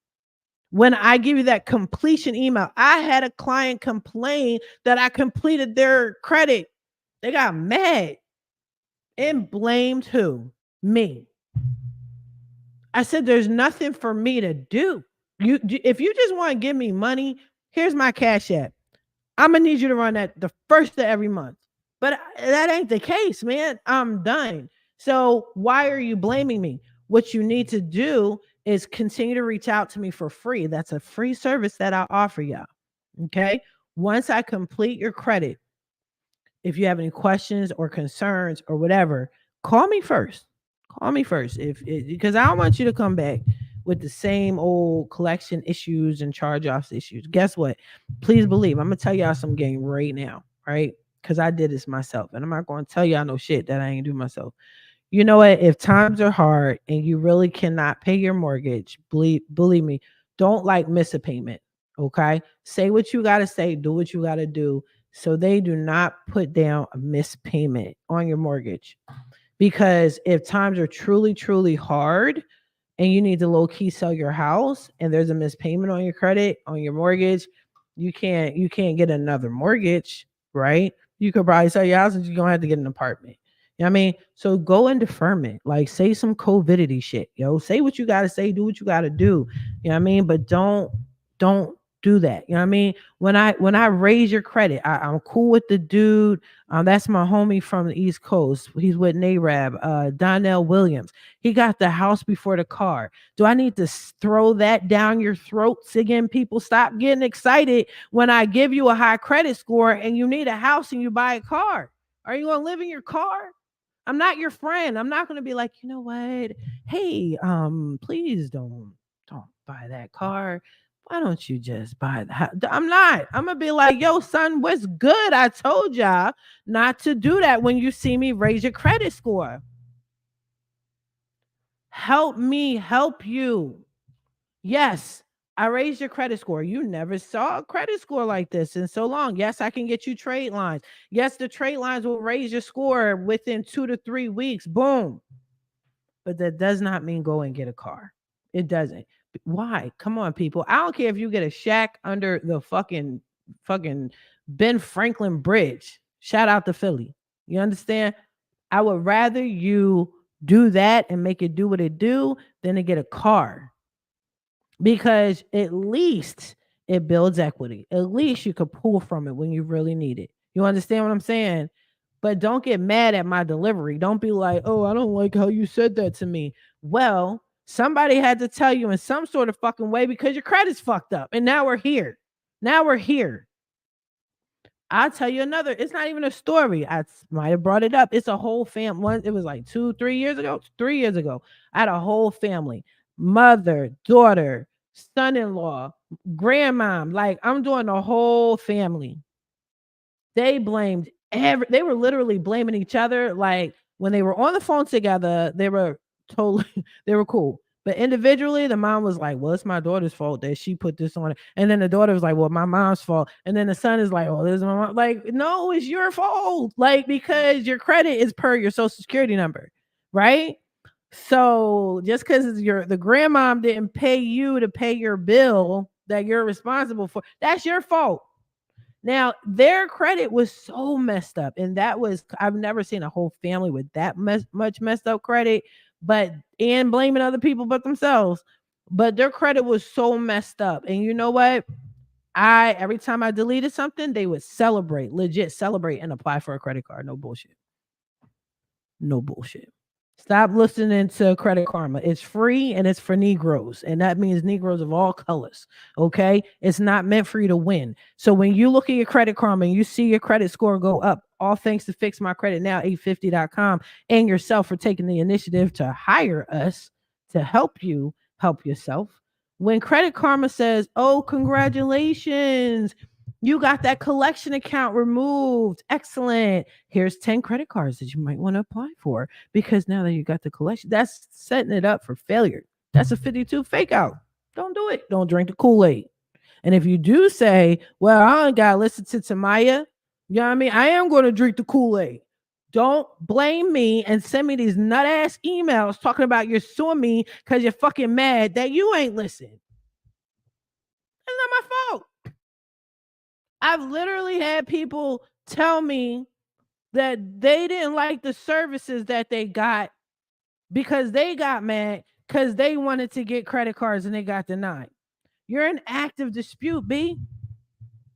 When I give you that completion email, I had a client complain that I completed their credit. They got mad and blamed who? Me. I said, there's nothing for me to do. If you just want to give me money, here's my cash app. I'm gonna need you to run that the first of every month. But that ain't the case, man. I'm done. So why are you blaming me? What you need to do is continue to reach out to me for free. That's a free service that I offer y'all. Okay. Once I complete your credit, if you have any questions or concerns or whatever, call me first. Call me first. If because I don't want you to come back with the same old collection issues and charge offs issues. Guess what? Please believe I'm gonna tell y'all some game right now, right? Because I did this myself, and I'm not gonna tell y'all no shit that I ain't do myself. You know what? If times are hard and you really cannot pay your mortgage, believe me, don't like miss a payment. Okay. Say what you got to say, do what you got to do. So they do not put down a missed payment on your mortgage. Because if times are truly, truly hard, and you need to low key sell your house and there's a missed payment on your credit, on your mortgage, you can't get another mortgage, right? You could probably sell your house and you're gonna have to get an apartment. You know what I mean? So go in deferment. Like say some COVIDity shit, yo. Say what you gotta say, do what you gotta do. You know what I mean? But don't do that. You know what I mean? When I raise your credit, I'm cool with the dude. That's my homie from the East Coast. He's with NARAB, Donnell Williams. He got the house before the car. Do I need to throw that down your throats again? People, stop getting excited when I give you a high credit score and you need a house and you buy a car. Are you going to live in your car? I'm not your friend. I'm not going to be like, you know what? Hey, please don't buy that car. Why don't you just buy the house? I'm not. I'm gonna be like, yo, son, what's good? I told y'all not to do that when you see me raise your credit score. Help me help you. Yes, I raised your credit score. You never saw a credit score like this in so long. Yes, I can get you trade lines. Yes, the trade lines will raise your score within 2 to 3 weeks. Boom. But that does not mean go and get a car. It doesn't. Why? Come on, people. I don't care if you get a shack under the fucking Ben Franklin Bridge. Shout out to Philly. You understand? I would rather you do that and make it do what it do than to get a car, because at least it builds equity. At least you could pull from it when you really need it. You understand what I'm saying? But don't get mad at my delivery. Don't be like, oh, I don't like how you said that to me. Well, somebody had to tell you in some sort of fucking way because your credit's fucked up. And now we're here. Now we're here. I'll tell you another. It's not even a story. I might have brought it up. It's a whole family. One, it was like 2, 3 years ago. 3 years ago, I had a whole family: mother, daughter, son-in-law, grandmom. Like I'm doing the whole family. They blamed they were literally blaming each other. Like when they were on the phone together, they were totally they were cool. But individually, the mom was like, well, it's my daughter's fault that she put this on it. And then the daughter was like, well, my mom's fault. And then the son is like, oh, this is my mom. Like, no, it's your fault. Like, because your credit is per your social security number, right? So just because the grandmom didn't pay you to pay your bill that you're responsible for, that's your fault. Now, their credit was so messed up, and that was I've never seen a whole family with that much messed up credit, but and blaming other people but themselves. But their credit was so messed up. And you know what? I every time I deleted something, they would celebrate, legit celebrate and apply for a credit card. No bullshit. No bullshit. Stop listening to Credit Karma. It's free and it's for Negroes. And that means Negroes of all colors. Okay. It's not meant for you to win. So when you look at your Credit Karma and you see your credit score go up, all thanks to Fix My Credit Now, 850.com, and yourself for taking the initiative to hire us to help you help yourself. When Credit Karma says, oh, congratulations, you got that collection account removed. Excellent. Here's 10 credit cards that you might want to apply for because now that you got the collection, that's setting it up for failure. That's a 52 fake out. Don't do it. Don't drink the Kool-Aid. And if you do say, well, I don't got to listen to Tamiya, you know what I mean? I am going to drink the Kool-Aid. Don't blame me and send me these nut ass emails talking about you're suing me because you're fucking mad that you ain't listened. That's not my fault. I've literally had people tell me that they didn't like the services that they got because they got mad because they wanted to get credit cards and they got denied. You're in active dispute, B.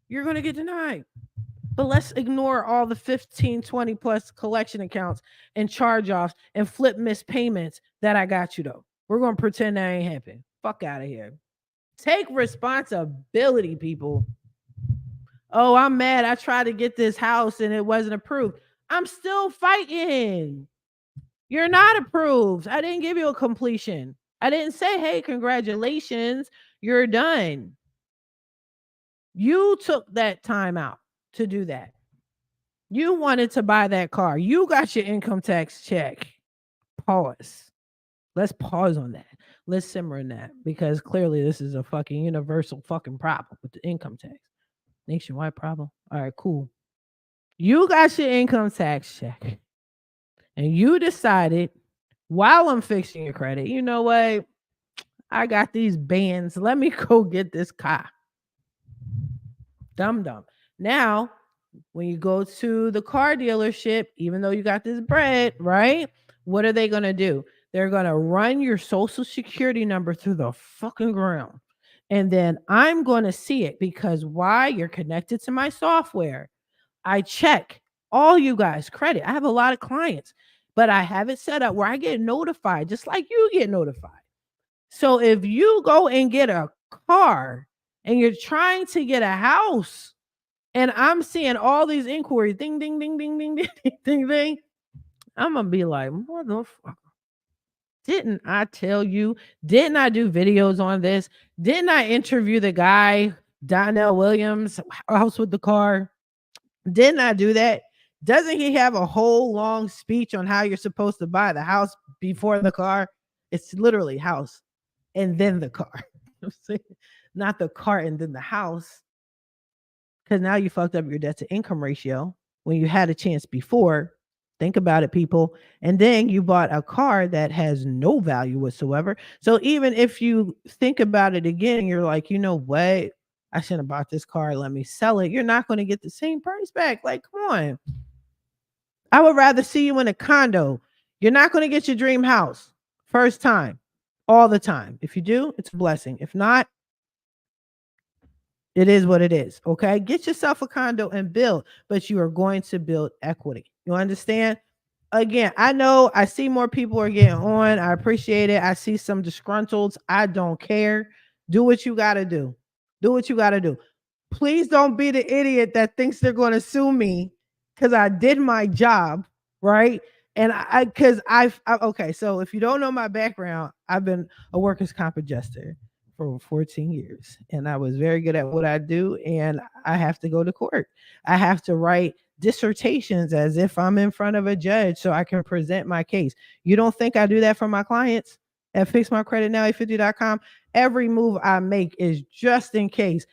You're going to get denied. But let's ignore all the 15, 20 plus collection accounts and charge offs and flip missed payments that I got you, though. We're going to pretend that ain't happened. Fuck out of here. Take responsibility, people. Oh, I'm mad. I tried to get this house and it wasn't approved. I'm still fighting. You're not approved. I didn't give you a completion. I didn't say, hey, congratulations, you're done. You took that time out to do that. You wanted to buy that car. You got your income tax check. Pause. Let's pause on that. Let's simmer in that because clearly this is a fucking universal fucking problem with the income tax. Nationwide problem. All right, cool. You got your income tax check and you decided while I'm fixing your credit, you know what? I got these bands. Let me go get this car. Dumb. Now, when you go to the car dealership, even though you got this bread, right? What are they going to do? They're going to run your social security number through the fucking ground. And then I'm going to see it because why? You're connected to my software. I check all you guys' credit. I have a lot of clients, but I have it set up where I get notified just like you get notified. So if you go and get a car and you're trying to get a house and I'm seeing all these inquiries, ding, ding, ding, ding, ding, ding, ding, ding, I'm going to be like, motherfucker. Didn't I tell you? Didn't I do videos on this? Didn't I interview the guy, Donnell Williams, house with the car? Didn't I do that? Doesn't he have a whole long speech on how you're supposed to buy the house before the car? It's literally house and then the car. Not the car and then the house. Because now you fucked up your debt to income ratio when you had a chance before. Think about it, people. And then you bought a car that has no value whatsoever. So even if you think about it again, you're like, you know what? I shouldn't have bought this car. Let me sell it. You're not going to get the same price back. Like, come on. I would rather see you in a condo. You're not going to get your dream house first time, all the time. If you do, it's a blessing. If not, it is what it is. Okay. Get yourself a condo and build, but you are going to build equity. You understand? Again, I know I see more people are getting on. I appreciate it. I see some disgruntled. I don't care. Do what you got to do. Do what you got to do. Please don't be the idiot that thinks they're going to sue me because I did my job, right? And okay. So if you don't know my background, I've been a workers' comp adjuster for 14 years and I was very good at what I do. And I have to go to court. I have to write dissertations as if I'm in front of a judge so I can present my case. You don't think I do that for my clients at fixmycreditnow850.com? Every move I make is just in case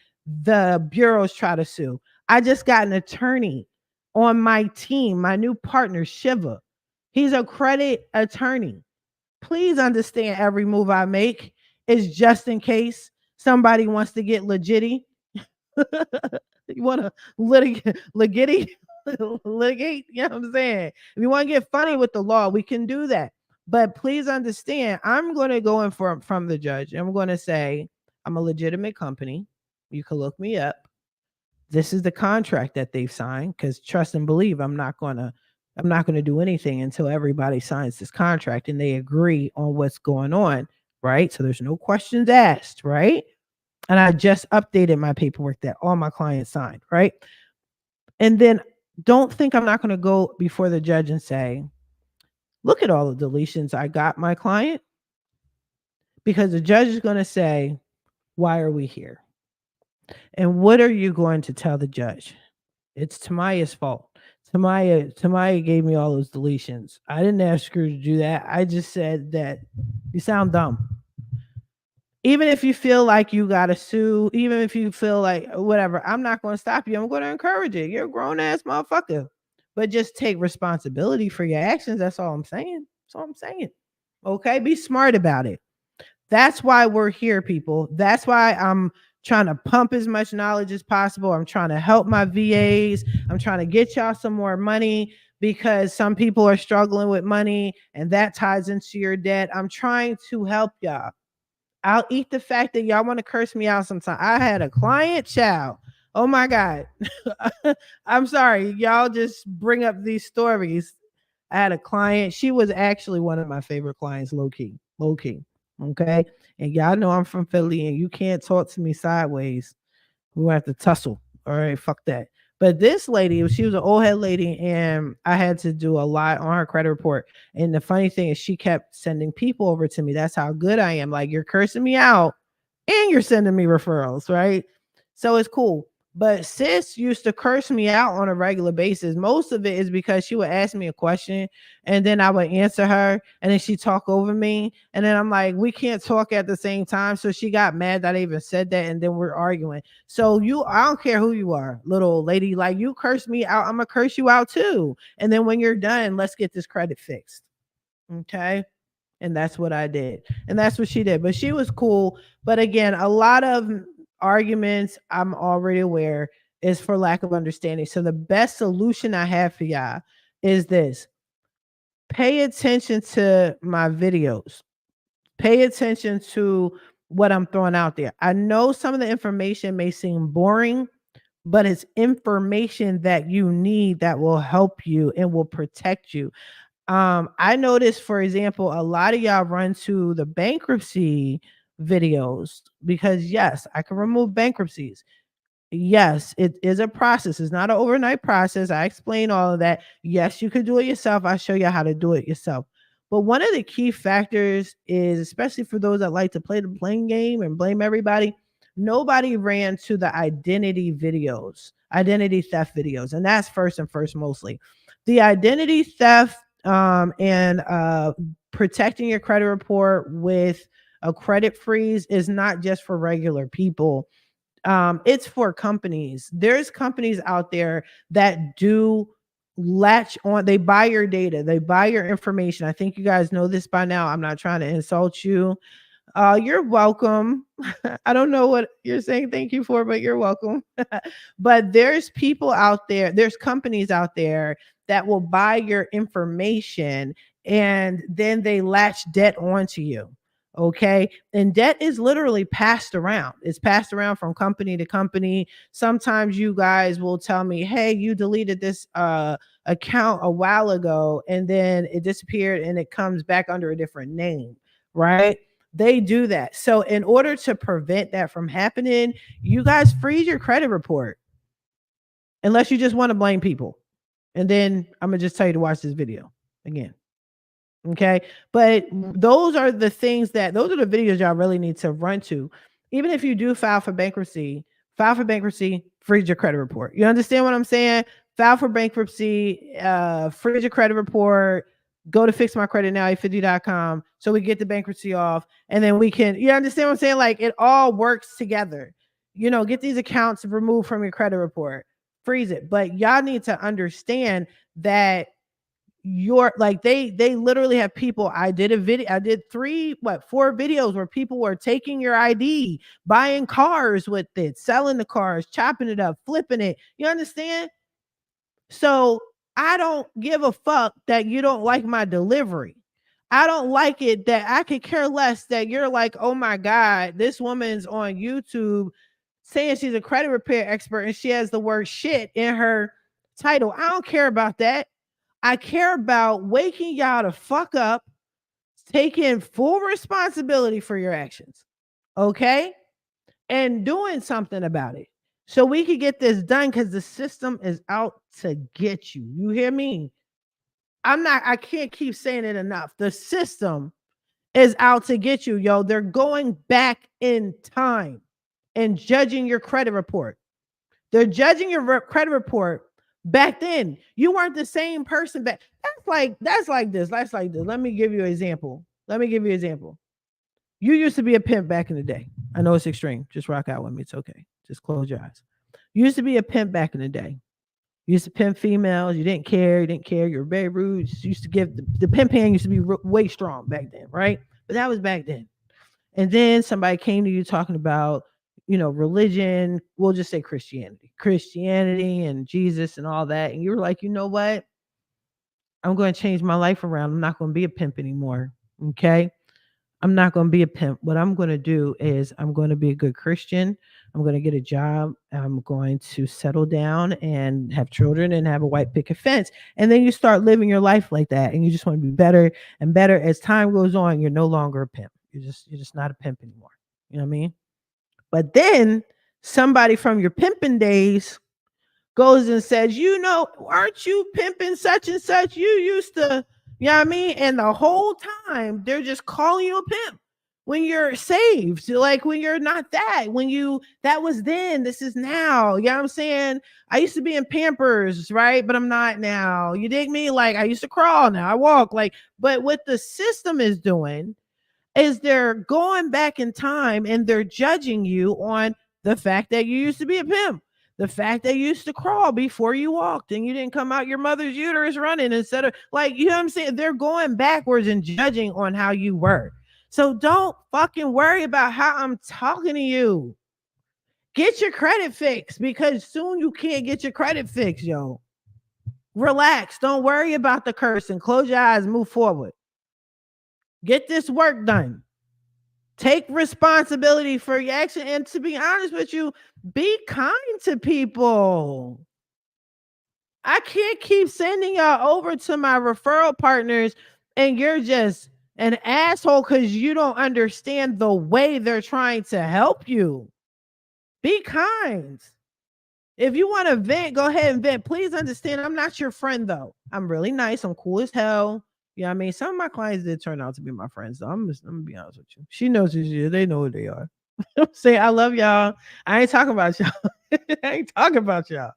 the bureaus try to sue. I just got an attorney on my team, my new partner, Shiva. He's a credit attorney. Please understand every move I make is just in case somebody wants to get legitty. You want to litigate, litigate, you know what I'm saying? If you want to get funny with the law, we can do that. But please understand, I'm going to go in from the judge. I'm going to say, I'm a legitimate company. You can look me up. This is the contract that they've signed because trust and believe I'm not going to I'm not going to do anything until everybody signs this contract and they agree on what's going on, right? So there's no questions asked, right? And I just updated my paperwork that all my clients signed, right? And then don't think I'm not going to go before the judge and say, look at all the deletions I got my client, because the judge is going to say, why are we here? And what are you going to tell the judge? It's Tamiya's fault. Tamaya gave me all those deletions. I didn't ask her to do that. I just said that you sound dumb. Even if you feel like you got to sue, even if you feel like whatever, I'm not going to stop you. I'm going to encourage it. You're a grown ass motherfucker. But just take responsibility for your actions. That's all I'm saying. That's all I'm saying. Okay? Be smart about it. That's why we're here, people. That's why I'm trying to pump as much knowledge as possible. I'm trying to help my VAs. I'm trying to get y'all some more money because some people are struggling with money and that ties into your debt. I'm trying to help y'all. I'll eat the fact that y'all want to curse me out sometime. I had a client, child. Oh my God. I'm sorry. Y'all just bring up these stories. I had a client. She was actually one of my favorite clients, low key. Low key. Okay. And y'all know I'm from Philly and you can't talk to me sideways. We have to tussle. All right. Fuck that. But this lady, she was an old head lady, and I had to do a lot on her credit report. And the funny thing is, she kept sending people over to me. That's how good I am. Like, you're cursing me out and you're sending me referrals, right? So it's cool. But sis used to curse me out on a regular basis. Most of it is because she would ask me a question and then I would answer her and then she'd talk over me. And then I'm like, we can't talk at the same time. So she got mad that I even said that. And then we're arguing. So I don't care who you are, little old lady, like you curse me out, I'm going to curse you out too. And then when you're done, let's get this credit fixed. Okay. And that's what I did. And that's what she did. But she was cool. But again, a lot of arguments, I'm already aware, is for lack of understanding. So the best solution I have for y'all is this: pay attention to my videos, pay attention to what I'm throwing out there. I know some of the information may seem boring, but it's information that you need that will help you and will protect you. I noticed, for example, a lot of y'all run to the bankruptcy videos because yes, I can remove bankruptcies. Yes, it is a process. It's not an overnight process. I explain all of that. Yes, you could do it yourself. I show you how to do it yourself. But one of the key factors is, especially for those that like to play the blame game and blame everybody, nobody ran to the identity videos, identity theft videos. And that's first mostly. The identity theft and protecting your credit report with a credit freeze is not just for regular people. It's for companies. There's companies out there that do latch on. They buy your data, they buy your information. I think you guys know this by now. I'm not trying to insult you. You're welcome. I don't know what you're saying thank you for, but you're welcome. But there's people out there, there's companies out there that will buy your information and then they latch debt onto you. Okay. And debt is literally passed around. It's passed around from company to company. Sometimes you guys will tell me, hey, you deleted this account a while ago and then it disappeared and it comes back under a different name, right? They do that. So in order to prevent that from happening, you guys freeze your credit report unless you just want to blame people. And then I'm going to just tell you to watch this video again. Okay. But those are the things those are the videos y'all really need to run to. Even if you do file for bankruptcy, freeze your credit report. You understand what I'm saying? File for bankruptcy, freeze your credit report, go to fixmycreditnow850.com so we get the bankruptcy off. And then we can, you understand what I'm saying? Like it all works together. Get these accounts removed from your credit report, freeze it. But y'all need to understand that they literally have people. I did 4 videos where people were taking your ID, buying cars with it, selling the cars, chopping it up, flipping it. You understand? So I don't give a fuck that you don't like my delivery. I don't like it that I could care less that you're like, oh my God, this woman's on YouTube saying she's a credit repair expert and she has the word shit in her title. I don't care about that. I care about waking y'all to fuck up, taking full responsibility for your actions. Okay? And doing something about it. So we could get this done because the system is out to get you. You hear me? I can't keep saying it enough. The system is out to get you, yo. They're going back in time and judging your credit report. They're judging your credit report back then. You weren't the same person back. That's like this. Let me give you an example. You used to be a pimp back in the day. I know it's extreme. Just rock out with me. It's okay. Just close your eyes. You used to be a pimp back in the day. You used to pimp females. You didn't care. You didn't care. You were very rude. You used to give the pimp hand used to be way strong back then, right? But that was back then. And then somebody came to you talking about, religion. We'll just say Christianity and Jesus and all that. And you were like, you know what? I'm going to change my life around. I'm not going to be a pimp anymore. Okay. I'm not going to be a pimp. What I'm going to do is I'm going to be a good Christian. I'm going to get a job. I'm going to settle down and have children and have a white picket fence. And then you start living your life like that. And you just want to be better and better. As time goes on, you're no longer a pimp. You're just not a pimp anymore. You know what I mean? But then somebody from your pimping days goes and says, aren't you pimping such and such? You used to, you know what I mean? And the whole time they're just calling you a pimp when you're saved. Like when you're not that, that was then, this is now. You know what I'm saying? I used to be in Pampers, right? But I'm not now. You dig me? Like I used to crawl, now I walk. But what the system is doing is they're going back in time and they're judging you on the fact that you used to be a pimp. The fact that you used to crawl before you walked and you didn't come out your mother's uterus running instead of you know what I'm saying? They're going backwards and judging on how you were. So don't fucking worry about how I'm talking to you. Get your credit fixed because soon you can't get your credit fixed, yo. Relax. Don't worry about the curse and close your eyes, move forward. Get this work done. Take responsibility for your action. And to be honest with you, be kind to people. I can't keep sending y'all over to my referral partners and you're just an asshole because you don't understand the way they're trying to help you. Be kind. If you want to vent, go ahead and vent. Please understand, I'm not your friend, though. I'm really nice. I'm cool as hell. You know what I mean? Some of my clients did turn out to be my friends, though. I'm going to be honest with you. She knows who she is. They know who they are. I'm saying, I love y'all. I ain't talking about y'all. I ain't talking about y'all.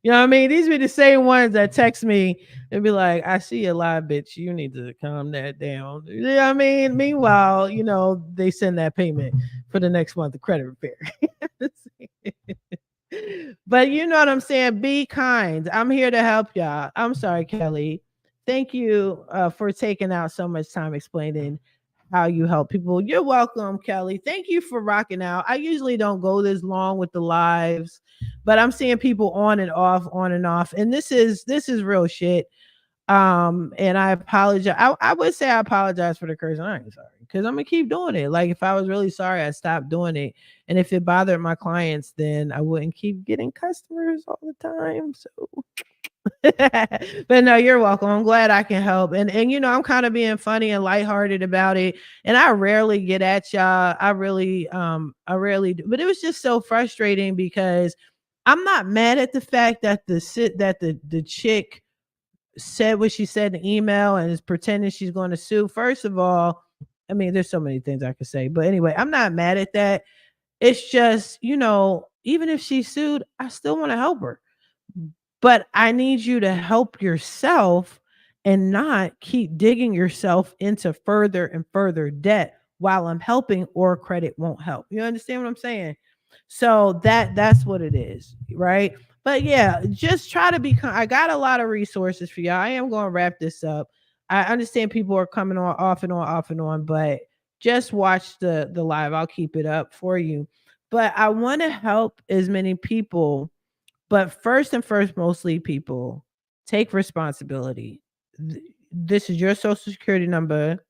You know what I mean? These be the same ones that text me and be like, I see a live, bitch. You need to calm that down. You know what I mean? Meanwhile, they send that payment for the next month of credit repair. But you know what I'm saying? Be kind. I'm here to help y'all. I'm sorry, Kelly. Thank you for taking out so much time explaining how you help people. You're welcome, Kelly. Thank you for rocking out. I usually don't go this long with the lives, but I'm seeing people on and off, on and off. And this is real shit. And I apologize. I would say I apologize for the curse. I ain't sorry because I'm gonna keep doing it. Like if I was really sorry, I'd stop doing it. And if it bothered my clients, then I wouldn't keep getting customers all the time. So but no, you're welcome. I'm glad I can help. And I'm kind of being funny and lighthearted about it. And I rarely get at y'all. I rarely do. But it was just so frustrating because I'm not mad at the fact that the chick said what she said in the email and is pretending she's going to sue. First of all, I mean, there's so many things I could say. But anyway, I'm not mad at that. It's just, even if she sued, I still want to help her. But I need you to help yourself and not keep digging yourself into further and further debt while I'm helping, or credit won't help. You understand what I'm saying? So that's what it is, right? But yeah, just try to be I got a lot of resources for y'all. I am going to wrap this up. I understand people are coming on off and on, but just watch the live. I'll keep it up for you. But I want to help as many people. But first and first, mostly people, take responsibility. This is your social security number.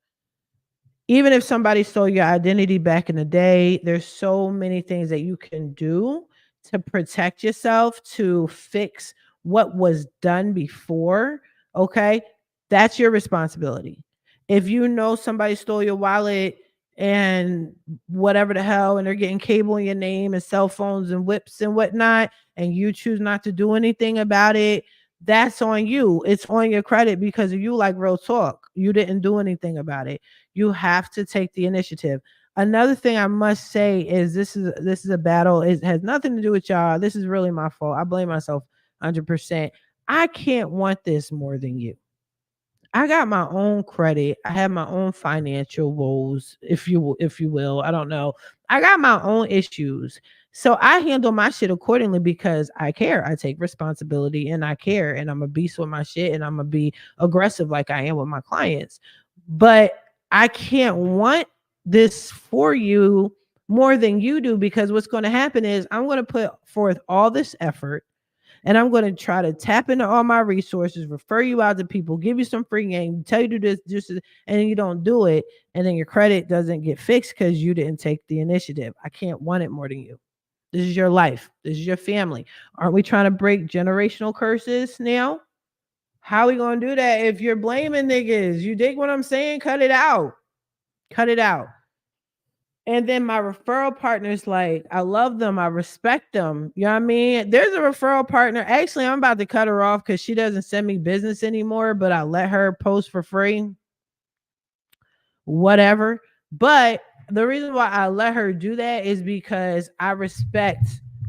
Even if somebody stole your identity back in the day, there's so many things that you can do to protect yourself, to fix what was done before. Okay. That's your responsibility. If you know somebody stole your wallet and whatever the hell, and they're getting cable in your name and cell phones and whips and whatnot, and you choose not to do anything about it, that's on you. It's on your credit because of you, like real talk. You didn't do anything about it. You have to take the initiative. Another thing I must say is this is a battle. It has nothing to do with y'all. This is really my fault. I blame myself 100%. I can't want this more than you. I got my own credit. I have my own financial woes, if you will. I don't know. I got my own issues. So I handle my shit accordingly because I care. I take responsibility and I care, and I'm a beast with my shit, and I'm gonna be aggressive like I am with my clients. But I can't want this for you more than you do, because what's going to happen is I'm going to put forth all this effort, and I'm going to try to tap into all my resources, refer you out to people, give you some free game, tell you to do this, just, and then you don't do it. And then your credit doesn't get fixed because you didn't take the initiative. I can't want it more than you. This is your life. This is your family. Aren't we trying to break generational curses now? How are we going to do that if you're blaming niggas? You dig what I'm saying? Cut it out. Cut it out. And then my referral partners, like, I love them. I respect them. You know what I mean? There's a referral partner. Actually, I'm about to cut her off because she doesn't send me business anymore, but I let her post for free, whatever. But the reason why I let her do that is because I respect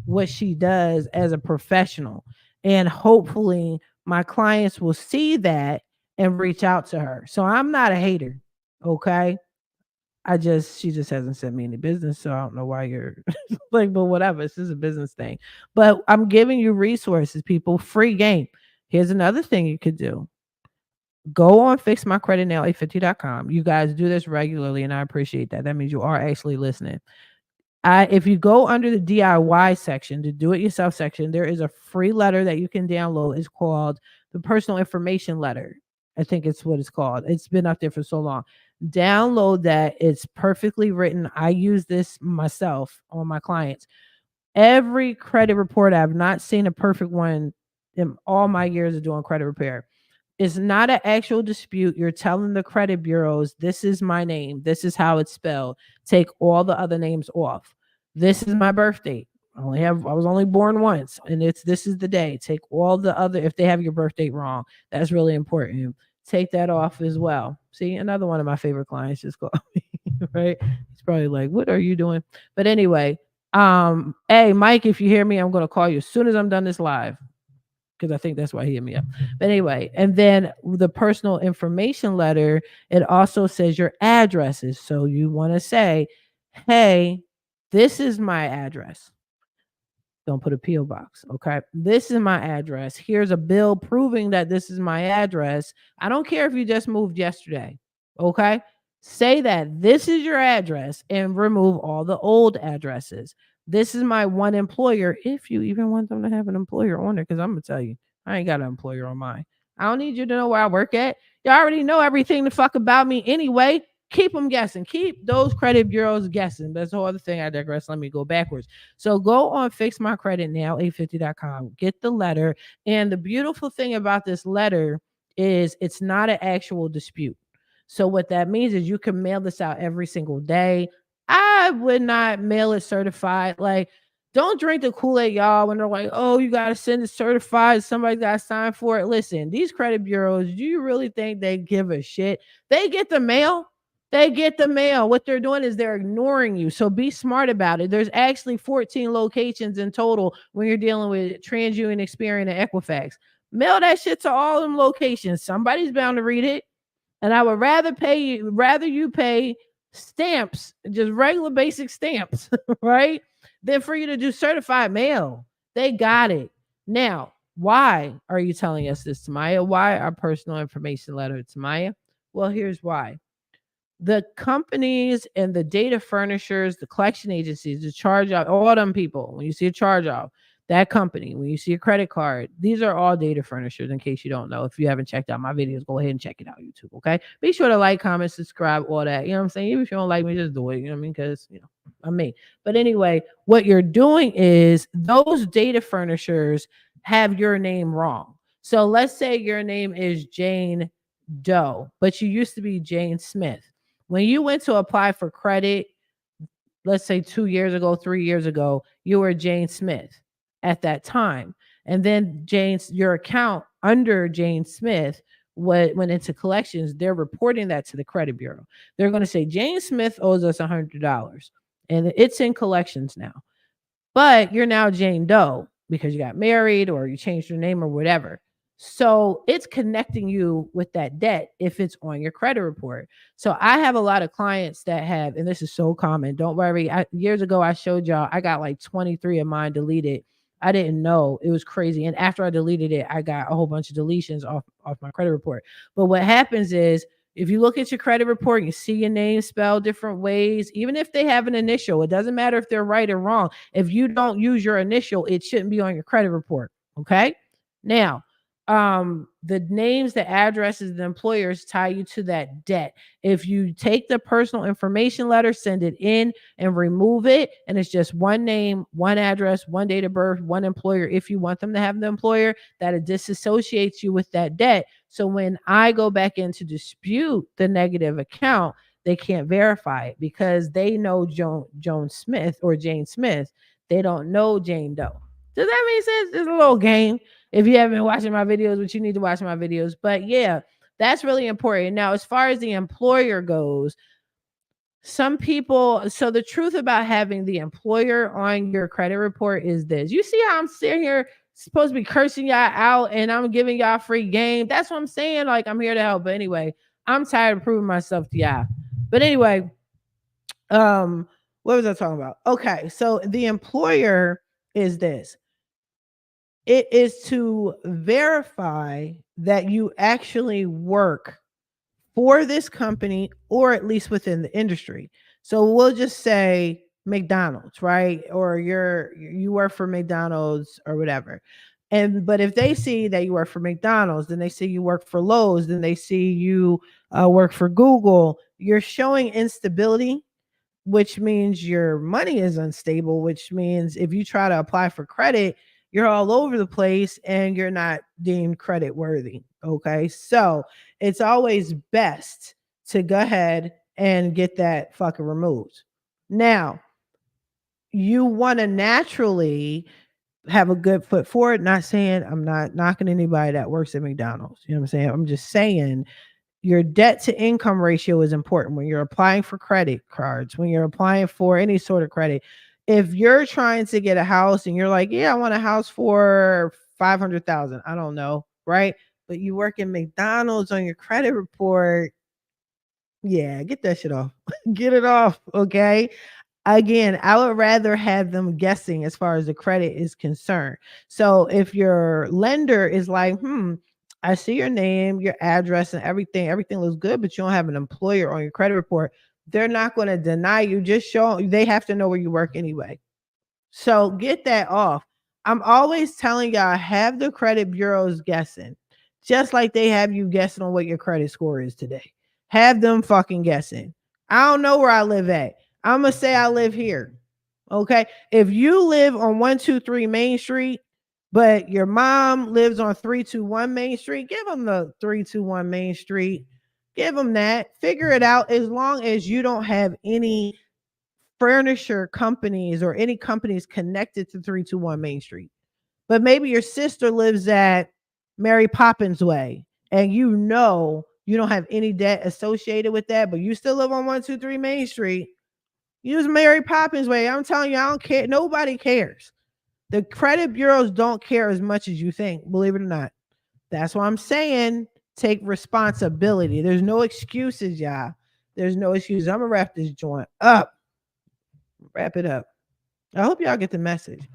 what she does as a professional. And hopefully my clients will see that and reach out to her. So I'm not a hater. Okay. She just hasn't sent me any business, so I don't know why you're like, but whatever. This is a business thing. But I'm giving you resources, people, free game. Here's another thing you could do. Go on fixmycreditnow850.com. You guys do this regularly, and I appreciate that. That means you are actually listening. If you go under the DIY section, the do it yourself section, there is a free letter that you can download. It's called the personal information letter. I think it's what it's called. It's been up there for so long. Download that. It's perfectly written. I use this myself on my clients. Every credit report, I've not seen a perfect one in all my years of doing credit repair. It's not an actual dispute. You're telling the credit bureaus, this is my name. This is how it's spelled. Take all the other names off. This is my birthday. I was only born once, and this is the day. Take all the other, if they have your birth date wrong, that's really important. Take that off as well. See, another one of my favorite clients just called me, right? He's probably like, what are you doing? But anyway, hey, Mike, if you hear me, I'm going to call you as soon as I'm done this live, because I think that's why he hit me up. But anyway, and then the personal information letter, it also says your addresses. So you want to say, hey, this is my address. Don't put a P.O. box. Okay. This is my address. Here's a bill proving that this is my address. I don't care if you just moved yesterday. Okay. Say that this is your address and remove all the old addresses. This is my one employer. If you even want them to have an employer on there, because I'm going to tell you, I ain't got an employer on mine. I don't need you to know where I work at. You already know everything the fuck about me anyway. Keep them guessing. Keep those credit bureaus guessing. That's the whole other thing. I digress. Let me go backwards. So go on fixmycreditnow850.com. Get the letter. And the beautiful thing about this letter is it's not an actual dispute. So what that means is you can mail this out every single day. I would not mail it certified. Like, don't drink the Kool-Aid, y'all, when they're like, oh, you got to send it certified. Somebody got to sign for it. Listen, these credit bureaus, do you really think they give a shit? They get the mail. They get the mail. What they're doing is they're ignoring you. So be smart about it. There's actually 14 locations in total when you're dealing with TransUnion, Experian, and Equifax. Mail that shit to all them locations. Somebody's bound to read it. And I would rather you pay stamps, just regular basic stamps, right? Than for you to do certified mail. They got it. Now, why are you telling us this, Tamiya? Why our personal information letter, Tamiya? Well, here's why. The companies and the data furnishers, the collection agencies, the charge off, all them people, when you see a charge off, that company, when you see a credit card, these are all data furnishers, in case you don't know. If you haven't checked out my videos, go ahead and check it out, YouTube, okay? Be sure to like, comment, subscribe, all that. You know what I'm saying? Even if you don't like me, just do it. You know what I mean? Because, I'm me. But anyway, what you're doing is those data furnishers have your name wrong. So let's say your name is Jane Doe, but you used to be Jane Smith. When you went to apply for credit, let's say 2 years ago, 3 years ago, you were Jane Smith at that time. And then your account under Jane Smith went into collections. They're reporting that to the credit bureau. They're going to say Jane Smith owes us $100 and it's in collections now. But you're now Jane Doe because you got married or you changed your name or whatever. So it's connecting you with that debt if it's on your credit report. So I have a lot of clients that have, and this is so common. Don't worry. Years ago, I showed y'all, I got like 23 of mine deleted. I didn't know. It was crazy. And after I deleted it, I got a whole bunch of deletions off my credit report. But what happens is, if you look at your credit report, you see your name spelled different ways, even if they have an initial, it doesn't matter if they're right or wrong. If you don't use your initial, it shouldn't be on your credit report. Okay. Now, the names, the addresses, the employers tie you to that debt. If you take the personal information letter, send it in and remove it, and it's just one name, one address, one date of birth, one employer, if you want them to have the employer, that it disassociates you with that debt. So when I go back in to dispute the negative account, they can't verify it because they know Joan Smith or Jane Smith. They don't know Jane Doe. Does that make sense? It's a little game. If you haven't been watching my videos, which you need to watch my videos. But yeah, that's really important. Now, as far as the employer goes, some people, so the truth about having the employer on your credit report is this. You see how I'm sitting here supposed to be cursing y'all out and I'm giving y'all free game. That's what I'm saying. Like, I'm here to help. But anyway, I'm tired of proving myself to y'all. But anyway, what was I talking about? Okay, so the employer is this. It is to verify that you actually work for this company or at least within the industry. So we'll just say McDonald's, right? Or you work for McDonald's or whatever. But if they see that you work for McDonald's, then they see you work for Lowe's, then they see you work for Google, you're showing instability, which means your money is unstable, which means if you try to apply for credit, you're all over the place and you're not deemed credit worthy. Okay. So it's always best to go ahead and get that fucking removed. Now, you want to naturally have a good foot forward. Not saying I'm not knocking anybody that works at McDonald's. You know what I'm saying? I'm just saying your debt to income ratio is important when you're applying for credit cards, when you're applying for any sort of credit. If you're trying to get a house and you're like, yeah, I want a house for 500,000, I don't know, right? But you work in McDonald's on your credit report, yeah, get that shit off. Get it off, okay? Again, I would rather have them guessing as far as the credit is concerned. So if your lender is like, I see your name, your address, and everything looks good, but you don't have an employer on your credit report, they're not going to deny you. Just show they have to know where you work anyway. So get that off. I'm always telling y'all, have the credit bureaus guessing, just like they have you guessing on what your credit score is today. Have them fucking guessing. I don't know where I live at. I'm going to say I live here. Okay. If you live on 123 Main Street, but your mom lives on 321 Main Street, give them the 321 Main Street. Give them that. Figure it out as long as you don't have any furniture companies or any companies connected to 321 Main Street. But maybe your sister lives at Mary Poppins Way and you don't have any debt associated with that, but you still live on 123 Main Street. Use Mary Poppins Way. I'm telling you, I don't care. Nobody cares. The credit bureaus don't care as much as you think, believe it or not. That's why I'm saying take responsibility. There's no excuses, y'all. There's no excuses. I'm going to wrap this joint up. Wrap it up. I hope y'all get the message.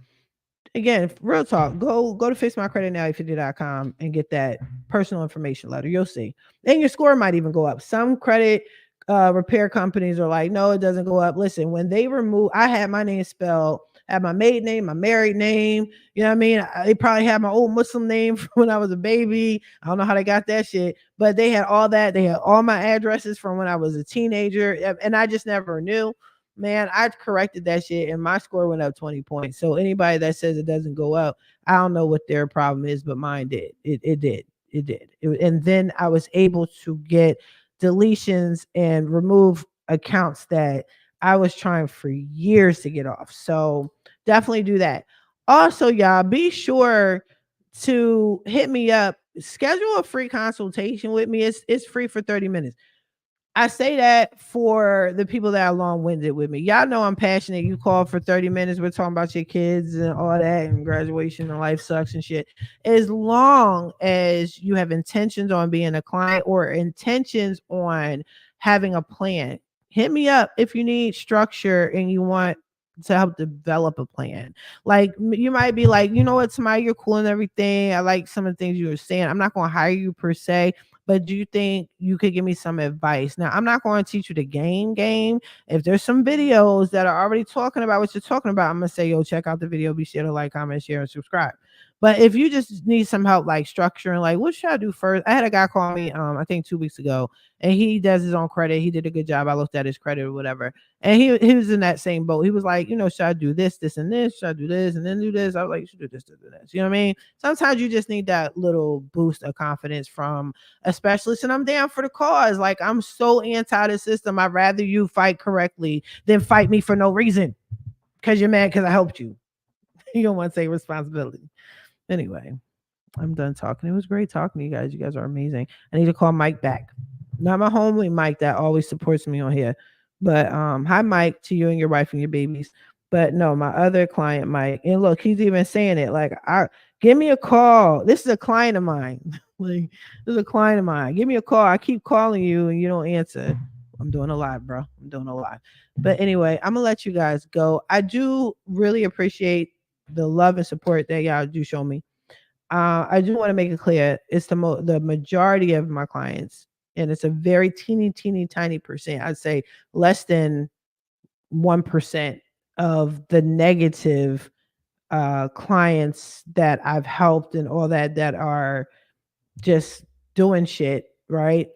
Again, real talk, go to fixmycreditnow850.com and get that personal information letter. You'll see. And your score might even go up. Some credit repair companies are like, no, it doesn't go up. Listen, when they remove, I had my name spelled, I had my maiden name, my married name. You know what I mean? They probably had my old Muslim name from when I was a baby. I don't know how they got that shit, but they had all that. They had all my addresses from when I was a teenager, and I just never knew. man, I corrected that shit and my score went up 20 points. So anybody that says it doesn't go up, I don't know what their problem is, but mine did. It did. It did. And then I was able to get deletions and remove accounts that I was trying for years to get off. So definitely do that. Also, y'all, be sure to hit me up. Schedule a free consultation with me. It's free for 30 minutes. I say that for the people that are long winded with me. Y'all know I'm passionate. You call for 30 minutes. We're talking about your kids and all that and graduation and life sucks and shit. As long as you have intentions on being a client or intentions on having a plan, hit me up if you need structure and you want to help develop a plan. Like you might be like, you know what, Tamaya, you're cool and everything. I like some of the things you were saying. I'm not going to hire you per se, but do you think you could give me some advice? Now, I'm not going to teach you the game. If there's some videos that are already talking about what you're talking about, I'm going to say, yo, check out the video. Be sure to like, comment, share, and subscribe. But if you just need some help, like structuring, like what should I do first? I had a guy call me, I think 2 weeks ago, and he does his own credit. He did a good job. I looked at his credit or whatever, and he was in that same boat. He was like, should I do this, this, and this? Should I do this and then do this? I was like, you should do this, this, and this. You know what I mean? Sometimes you just need that little boost of confidence from a specialist, and I'm down for the cause. Like I'm so anti the system. I'd rather you fight correctly than fight me for no reason because you're mad because I helped you. You don't want to take responsibility. Anyway, I'm done talking. It was great talking to you guys. You guys are amazing. I need to call Mike back. Not my homely Mike that always supports me on here. But hi Mike, to you and your wife and your babies. But no, my other client, Mike, and look, he's even saying it. Like, give me a call. This is a client of mine. Like, this is a client of mine. Give me a call. I keep calling you and you don't answer. I'm doing a lot, bro. I'm doing a lot. But anyway, I'm gonna let you guys go. I do really appreciate the love and support that y'all do show me. I do want to make it clear it's the majority of my clients, and it's a very teeny tiny percent. I'd say less than 1% of the negative clients that I've helped and all that are just doing shit, right?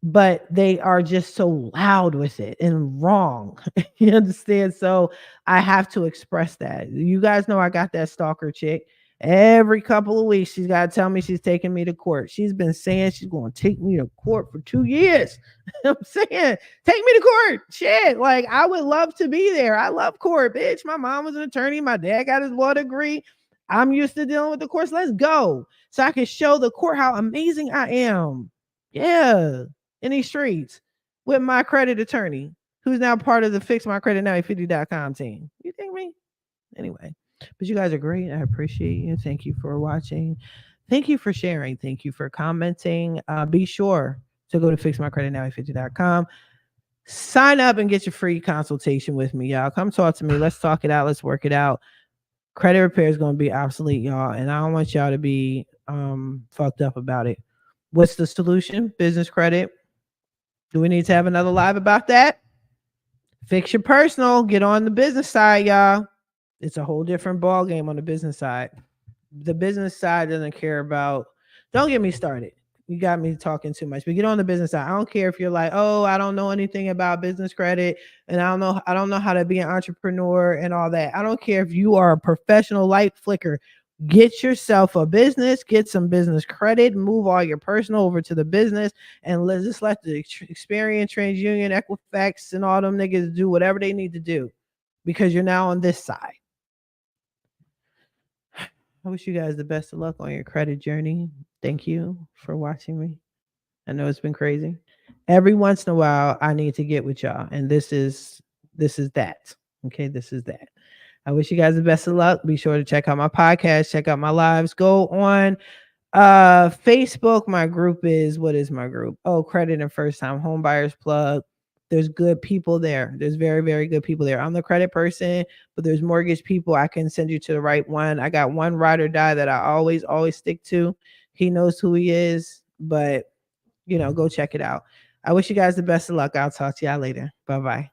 But they are just so loud with it and wrong. You understand? So I have to express that. You guys know I got that stalker chick. Every couple of weeks, she's got to tell me she's taking me to court. She's been saying she's going to take me to court for 2 years. I'm saying, take me to court. Shit. Like, I would love to be there. I love court, bitch. My mom was an attorney. My dad got his law degree. I'm used to dealing with the courts. Let's go. So I can show the court how amazing I am. Yeah. In these streets with my credit attorney, who's now part of the FixMyCreditNow50.com team. You think me? Anyway, but you guys are great. I appreciate you. Thank you for watching. Thank you for sharing. Thank you for commenting. Be sure to go to FixMyCreditNow50.com. Sign up and get your free consultation with me, y'all. Come talk to me. Let's talk it out. Let's work it out. Credit repair is going to be obsolete, y'all, and I don't want y'all to be fucked up about it. What's the solution? Business credit. Do we need to have another live about that? Fix your personal. Get on the business side, y'all. It's a whole different ball game on the business side. The business side doesn't care about. Don't get me started. You got me talking too much. But get on the business side. I don't care if you're like, oh, I don't know anything about business credit, and I don't know how to be an entrepreneur and all that. I don't care if you are a professional light flicker. Get yourself a business, get some business credit, move all your personal over to the business, and let's just let the Experian, TransUnion, Equifax, and all them niggas do whatever they need to do because you're now on this side. I wish you guys the best of luck on your credit journey. Thank you for watching me. I know it's been crazy. Every once in a while, I need to get with y'all, and this is that. Okay, this is that. I wish you guys the best of luck. Be sure to check out my podcast, check out my lives. Go on Facebook. My group is, what is my group? Oh, Credit and First Time Home Buyers Plug. There's good people there. There's very, very good people there. I'm the credit person, but there's mortgage people. I can send you to the right one. I got one ride or die that I always stick to. He knows who he is, but go check it out. I wish you guys the best of luck. I'll talk to y'all later. Bye-bye.